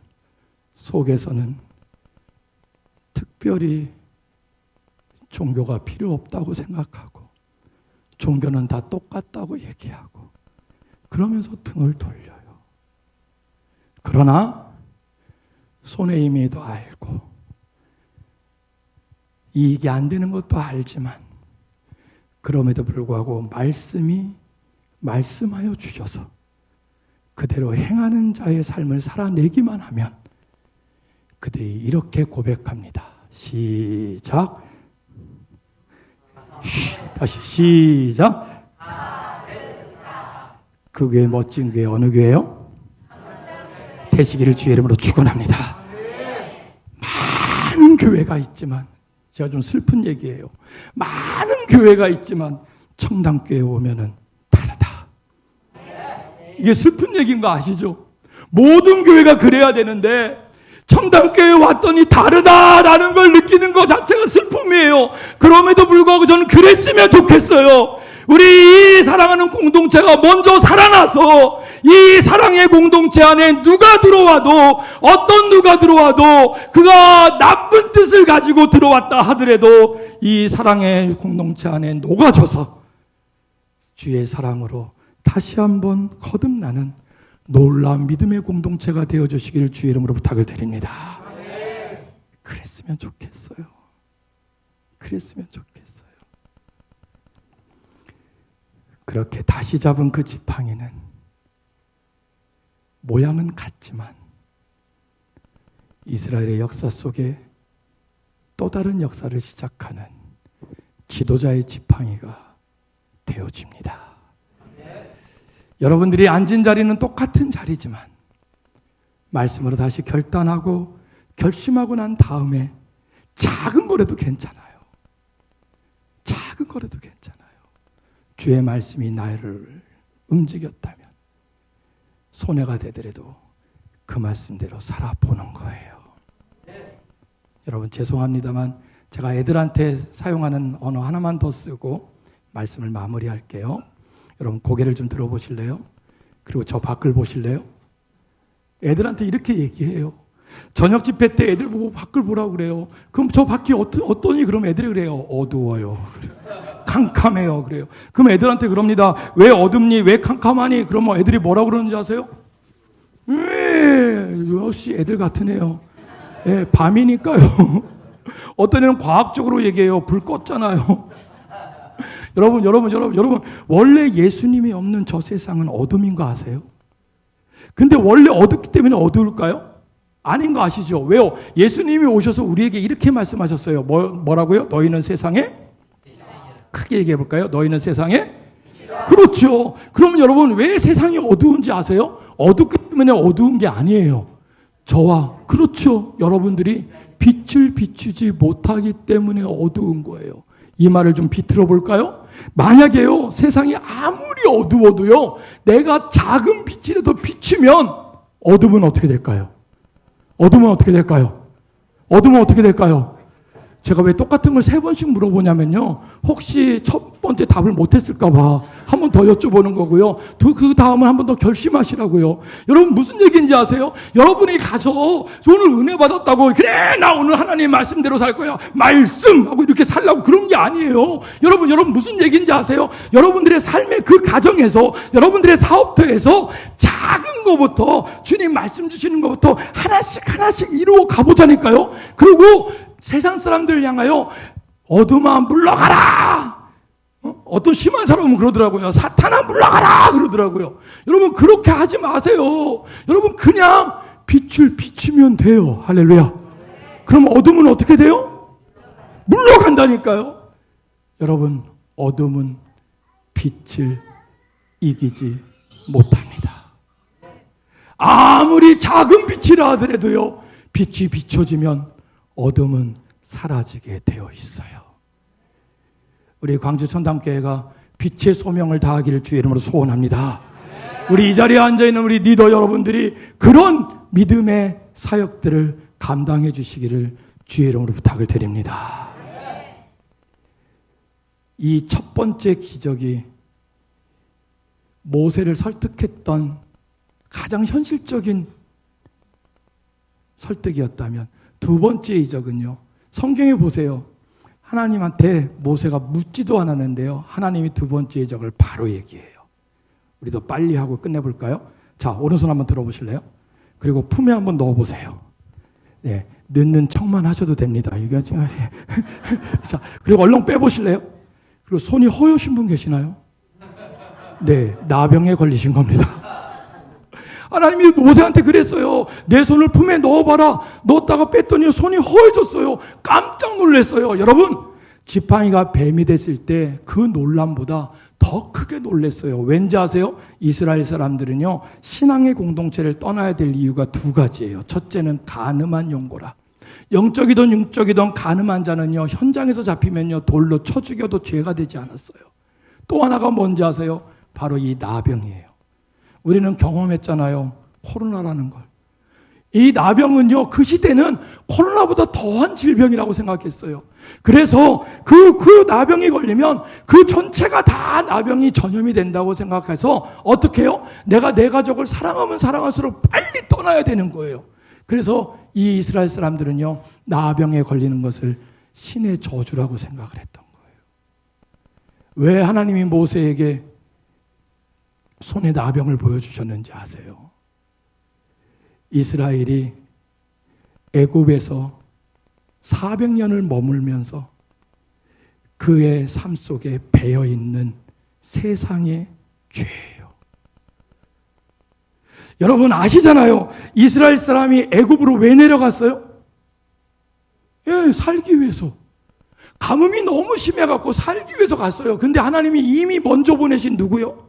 속에서는 특별히 종교가 필요 없다고 생각하고, 종교는 다 똑같다고 얘기하고, 그러면서 등을 돌려요. 그러나 손해 임에도 알고 이익이 안 되는 것도 알지만 그럼에도 불구하고 말씀이 말씀하여 주셔서 그대로 행하는 자의 삶을 살아내기만 하면 그들이 이렇게 고백합니다. 시작. 다시 시작. 그 교회 멋진 교회 어느 교회요? 되시기를 주의 이름으로 축원합니다. 많은 교회가 있지만 제가 좀 슬픈 얘기예요. 많은 교회가 있지만 청담교회 오면은 다르다. 이게 슬픈 얘기인 거 아시죠? 모든 교회가 그래야 되는데 청담교회에 왔더니 다르다라는 걸 느끼는 것 자체가 슬픔이에요. 그럼에도 불구하고 저는 그랬으면 좋겠어요. 우리 이 사랑하는 공동체가 먼저 살아나서 이 사랑의 공동체 안에 누가 들어와도 어떤 누가 들어와도 그가 나쁜 뜻을 가지고 들어왔다 하더라도 이 사랑의 공동체 안에 녹아져서 주의 사랑으로 다시 한번 거듭나는 놀라운 믿음의 공동체가 되어주시기를 주의 이름으로 부탁을 드립니다. 그랬으면 좋겠어요. 그랬으면 좋겠어요. 그렇게 다시 잡은 그 지팡이는 모양은 같지만 이스라엘의 역사 속에 또 다른 역사를 시작하는 지도자의 지팡이가 되어집니다. 여러분들이 앉은 자리는 똑같은 자리지만 말씀으로 다시 결단하고 결심하고 난 다음에 작은 거라도 괜찮아요. 작은 거라도 괜찮아요. 주의 말씀이 나를 움직였다면 손해가 되더라도 그 말씀대로 살아보는 거예요. 여러분 죄송합니다만 제가 애들한테 사용하는 언어 하나만 더 쓰고 말씀을 마무리할게요. 여러분 고개를 좀 들어보실래요? 그리고 저 밖을 보실래요? 애들한테 이렇게 얘기해요. 저녁 집회 때 애들 보고 밖을 보라고 그래요. 그럼 저 밖이 어떠니? 그럼 애들이 그래요. 어두워요. 캄캄해요. 그래요. 그럼 애들한테 그럽니다. 왜 어둡니? 왜 캄캄하니? 그러면 애들이 뭐라고 그러는지 아세요? 역시 애들 같은 애요. 예, 밤이니까요. 어떤 애는 과학적으로 얘기해요. 불 껐잖아요. 여러분, 원래 예수님이 없는 저 세상은 어둠인 거 아세요? 근데 원래 어둡기 때문에 어두울까요? 아닌 거 아시죠? 왜요? 예수님이 오셔서 우리에게 이렇게 말씀하셨어요. 뭐라고요? 너희는 세상에? 크게 얘기해 볼까요? 너희는 세상에? 그렇죠. 그러면 여러분 왜 세상이 어두운지 아세요? 어둡기 때문에 어두운 게 아니에요. 저와 그렇죠. 여러분들이 빛을 비추지 못하기 때문에 어두운 거예요. 이 말을 좀 비틀어 볼까요? 만약에요, 세상이 아무리 어두워도요, 내가 작은 빛이라도 비추면 어둠은 어떻게 될까요? 어둠은 어떻게 될까요? 어둠은 어떻게 될까요? 제가 왜 똑같은 걸 3번씩 물어보냐면요, 혹시 첫 번째 답을 못했을까봐 한 번 더 여쭤보는 거고요. 그 다음은 한 번 더 결심하시라고요. 여러분 무슨 얘기인지 아세요? 여러분이 가서 오늘 은혜 받았다고 그래 나 오늘 하나님 말씀대로 살 거야 말씀하고 이렇게 살라고 그런 게 아니에요. 여러분 무슨 얘기인지 아세요? 여러분들의 삶의 그 가정에서 여러분들의 사업터에서 작은 거부터 주님 말씀 주시는 것부터 하나씩 이루어 가보자니까요. 그리고 세상 사람들을 향하여 어둠아 물러가라. 어떤 심한 사람은 그러더라고요. 사탄아 물러가라 그러더라고요. 여러분 그렇게 하지 마세요. 여러분 그냥 빛을 비추면 돼요. 할렐루야. 그럼 어둠은 어떻게 돼요? 물러간다니까요. 여러분 어둠은 빛을 이기지 못합니다. 아무리 작은 빛이라 하더라도요, 빛이 비춰지면 어둠은 사라지게 되어 있어요. 우리 광주 천담교회가 빛의 소명을 다하기를 주의 이름으로 소원합니다. 우리 이 자리에 앉아있는 우리 리더 여러분들이 그런 믿음의 사역들을 감당해 주시기를 주의 이름으로 부탁을 드립니다. 이 첫 번째 기적이 모세를 설득했던 가장 현실적인 설득이었다면, 두 번째 이적은요, 성경에 보세요. 하나님한테 모세가 묻지도 않았는데요, 하나님이 두 번째 이적을 바로 얘기해요. 우리도 빨리 하고 끝내볼까요? 자, 오른손 한번 들어보실래요? 그리고 품에 한번 넣어보세요. 네, 넣는 척만 하셔도 됩니다. 이게 지금 자, 그리고 얼른 빼보실래요? 그리고 손이 허여신 분 계시나요? 네, 나병에 걸리신 겁니다. 하나님이 모세한테 그랬어요. 내 손을 품에 넣어봐라. 넣었다가 뺐더니 손이 허해졌어요. 깜짝 놀랐어요. 여러분, 지팡이가 뱀이 됐을 때 그 놀람보다 더 크게 놀랐어요. 왠지 아세요? 이스라엘 사람들은요, 신앙의 공동체를 떠나야 될 이유가 두 가지예요. 첫째는 간음한 용고라. 영적이든 육적이든 간음한 자는요, 현장에서 잡히면요, 돌로 쳐 죽여도 죄가 되지 않았어요. 또 하나가 뭔지 아세요? 바로 이 나병이에요. 우리는 경험했잖아요. 코로나라는 걸. 이 나병은요, 그 시대는 코로나보다 더한 질병이라고 생각했어요. 그래서 그 나병이 걸리면 그 전체가 다 나병이 전염이 된다고 생각해서 어떻게 해요? 내가 내 가족을 사랑하면 사랑할수록 빨리 떠나야 되는 거예요. 그래서 이 이스라엘 사람들은요, 나병에 걸리는 것을 신의 저주라고 생각을 했던 거예요. 왜 하나님이 모세에게 손에 나병을 보여주셨는지 아세요? 이스라엘이 애굽에서 400년을 머물면서 그의 삶 속에 배어있는 세상의 죄예요. 여러분 아시잖아요. 이스라엘 사람이 애굽으로 왜 내려갔어요? 예, 살기 위해서. 가뭄이 너무 심해갖고 살기 위해서 갔어요. 근데 하나님이 이미 먼저 보내신 누구요?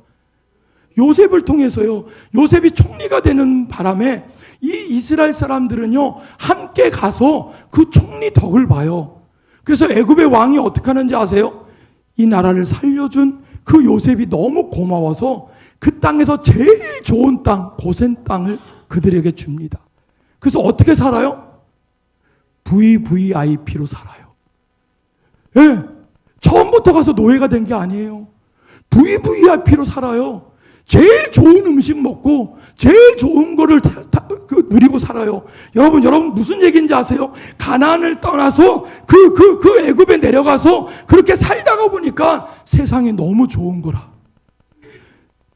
요셉을 통해서요. 요셉이 총리가 되는 바람에 이 이스라엘 사람들은요, 함께 가서 그 총리 덕을 봐요. 그래서 애굽의 왕이 어떻게 하는지 아세요? 이 나라를 살려준 그 요셉이 너무 고마워서 그 땅에서 제일 좋은 땅, 고센 땅을 그들에게 줍니다. 그래서 어떻게 살아요? VVIP로 살아요. 예, 처음부터 가서 노예가 된 게 아니에요. VVIP로 살아요. 제일 좋은 음식 먹고 제일 좋은 거를 누리고 살아요. 여러분 무슨 얘기인지 아세요? 가나안을 떠나서 그 애굽에 내려가서 그렇게 살다가 보니까 세상이 너무 좋은 거라.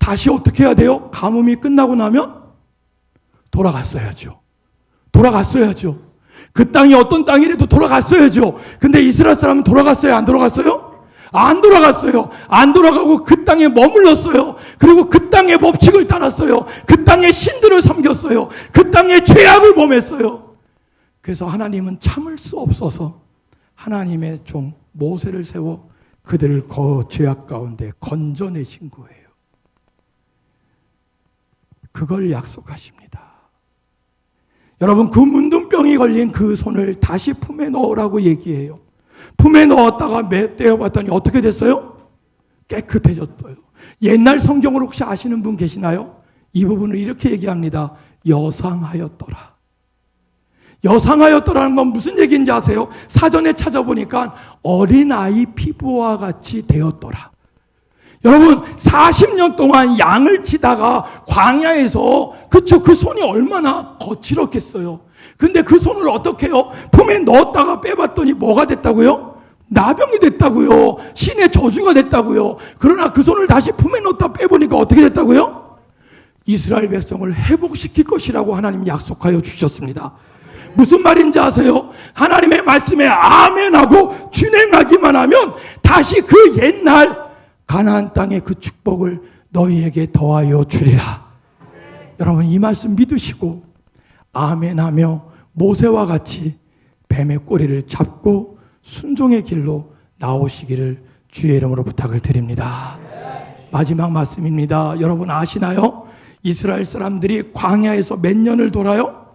다시 어떻게 해야 돼요? 가뭄이 끝나고 나면 돌아갔어야죠. 그 땅이 어떤 땅이라도 돌아갔어야죠. 근데 이스라엘 사람은 돌아갔어요? 안 돌아갔어요? 안 돌아갔어요. 안 돌아가고 그 땅에 머물렀어요. 그리고 그 땅의 법칙을 따랐어요. 그 땅의 신들을 섬겼어요. 그 땅의 죄악을 범했어요. 그래서 하나님은 참을 수 없어서 하나님의 종 모세를 세워 그들을 죄악 가운데 건져내신 거예요. 그걸 약속하십니다. 여러분, 그 문둥병이 걸린 그 손을 다시 품에 넣으라고 얘기해요. 품에 넣었다가 떼어봤더니 어떻게 됐어요? 깨끗해졌어요. 옛날 성경을 혹시 아시는 분 계시나요? 이 부분을 이렇게 얘기합니다. 여상하였더라. 여상하였더라는 건 무슨 얘기인지 아세요? 사전에 찾아보니까 어린아이 피부와 같이 되었더라. 여러분 40년 동안 양을 치다가 광야에서 그 손이 얼마나 거칠었겠어요. 근데 그 손을 어떻게 해요? 품에 넣었다가 빼봤더니 뭐가 됐다고요? 나병이 됐다고요. 신의 저주가 됐다고요. 그러나 그 손을 다시 품에 넣었다 빼보니까 어떻게 됐다고요? 이스라엘 백성을 회복시킬 것이라고 하나님 약속하여 주셨습니다. 무슨 말인지 아세요? 하나님의 말씀에 아멘하고 준행하기만 하면 다시 그 옛날 가나안 땅의 그 축복을 너희에게 더하여 주리라. 여러분 이 말씀 믿으시고 아멘하며 모세와 같이 뱀의 꼬리를 잡고 순종의 길로 나오시기를 주의 이름으로 부탁을 드립니다. 마지막 말씀입니다. 여러분 아시나요? 이스라엘 사람들이 광야에서 몇 년을 돌아요?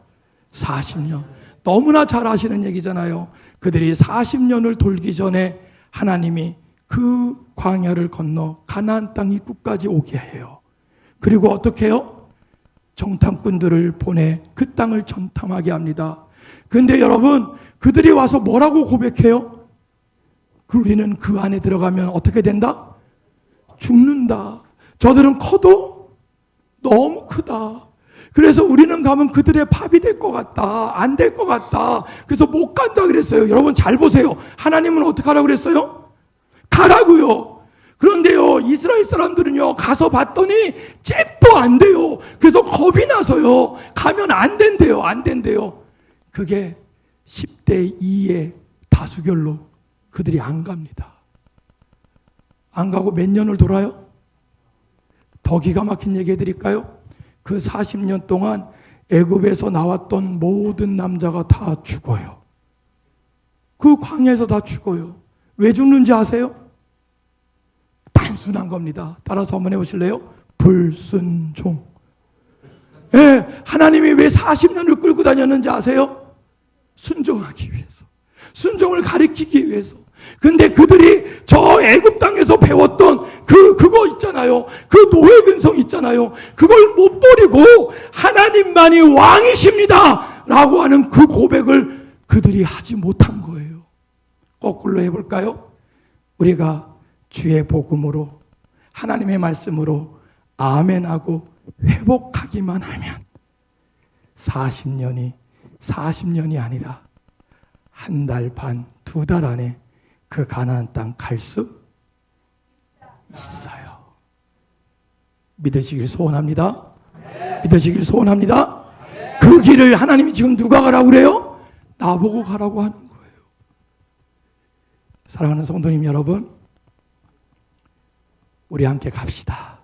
40년. 너무나 잘 아시는 얘기잖아요. 그들이 40년을 돌기 전에 하나님이 그 광야를 건너 가나안 땅 입구까지 오게 해요. 그리고 어떻게 해요? 정탐꾼들을 보내 그 땅을 정탐하게 합니다. 그런데 여러분 그들이 와서 뭐라고 고백해요? 우리는 그 안에 들어가면 어떻게 된다? 죽는다. 저들은 커도 너무 크다. 그래서 우리는 가면 그들의 밥이 될 것 같다. 안 될 것 같다. 그래서 못 간다 그랬어요. 여러분 잘 보세요. 하나님은 어떻게 하라고 그랬어요? 가라고요. 그런데요, 이스라엘 사람들은요, 가서 봤더니 잽도 안 돼요. 그래서 겁이 나서요, 가면 안 된대요, 안 된대요. 그게 10대 2의 다수결로 그들이 안 갑니다. 안 가고 몇 년을 돌아요? 더 기가 막힌 얘기 해드릴까요? 그 40년 동안 애굽에서 나왔던 모든 남자가 다 죽어요. 그 광야에서 다 죽어요. 왜 죽는지 아세요? 단순한 겁니다. 따라서 한번 해보실래요? 불순종. 예, 하나님이 왜 40년을 끌고 다녔는지 아세요? 순종하기 위해서. 순종을 가리키기 위해서. 근데 그들이 저 애굽 땅에서 배웠던 그거 있잖아요. 그 노예 근성 있잖아요. 그걸 못 버리고 하나님만이 왕이십니다 라고 하는 그 고백을 그들이 하지 못한 거예요. 거꾸로 해볼까요? 우리가 주의 복음으로, 하나님의 말씀으로 아멘하고 회복하기만 하면 40년이 아니라 한 달 반, 2달 안에 그 가나안 땅 갈 수 있어요. 믿으시길 소원합니다. 믿으시길 소원합니다. 그 길을 하나님이 지금 누가 가라고 그래요? 나보고 가라고 하는 거예요. 사랑하는 성도님 여러분, 우리 함께 갑시다.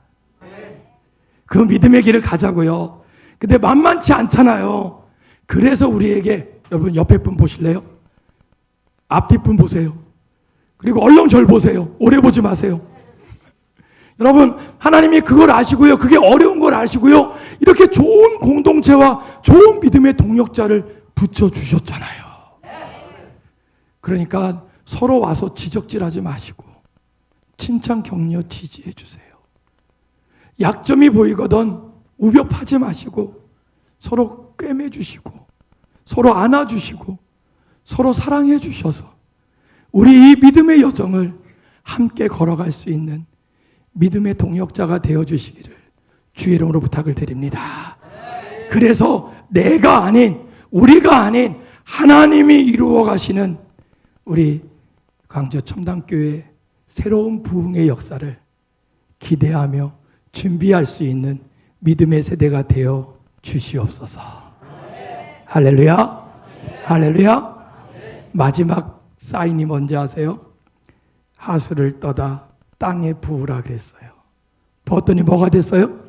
그 믿음의 길을 가자고요. 근데 만만치 않잖아요. 그래서 우리에게, 여러분 옆에 분 보실래요? 앞뒤 분 보세요. 그리고 얼른 절 보세요. 오래 보지 마세요. 여러분, 하나님이 그걸 아시고요, 그게 어려운 걸 아시고요, 이렇게 좋은 공동체와 좋은 믿음의 동력자를 붙여주셨잖아요. 그러니까 서로 와서 지적질하지 마시고 칭찬, 격려, 지지해 주세요. 약점이 보이거든 우벼파지 마시고 서로 꿰매 주시고 서로 안아주시고 서로 사랑해 주셔서 우리 이 믿음의 여정을 함께 걸어갈 수 있는 믿음의 동역자가 되어주시기를 주의 이름으로 부탁을 드립니다. 그래서 내가 아닌, 우리가 아닌 하나님이 이루어 가시는 우리 광주 첨단교회 새로운 부흥의 역사를 기대하며 준비할 수 있는 믿음의 세대가 되어 주시옵소서. 할렐루야. 할렐루야. 마지막 사인이 뭔지 아세요? 하수를 떠다 땅에 부으라 그랬어요. 부었더니 뭐가 됐어요?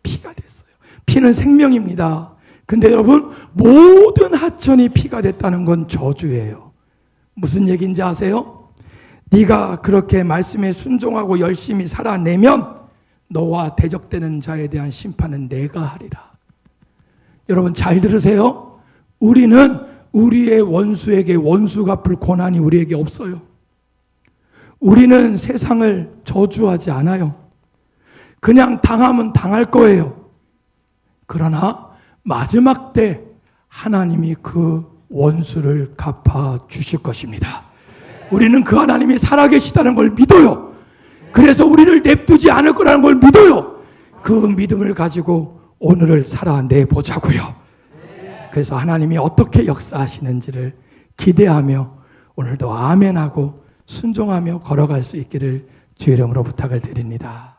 피가 됐어요. 피는 생명입니다. 근데 여러분, 모든 하천이 피가 됐다는 건 저주예요. 무슨 얘기인지 아세요? 네가 그렇게 말씀에 순종하고 열심히 살아내면 너와 대적되는 자에 대한 심판은 내가 하리라. 여러분 잘 들으세요. 우리는 우리의 원수에게 원수 갚을 권한이 우리에게 없어요. 우리는 세상을 저주하지 않아요. 그냥 당하면 당할 거예요. 그러나 마지막 때 하나님이 그 원수를 갚아 주실 것입니다. 우리는 그 하나님이 살아계시다는 걸 믿어요. 그래서 우리를 냅두지 않을 거라는 걸 믿어요. 그 믿음을 가지고 오늘을 살아내보자고요. 그래서 하나님이 어떻게 역사하시는지를 기대하며 오늘도 아멘하고 순종하며 걸어갈 수 있기를 주의 이름으로 부탁을 드립니다.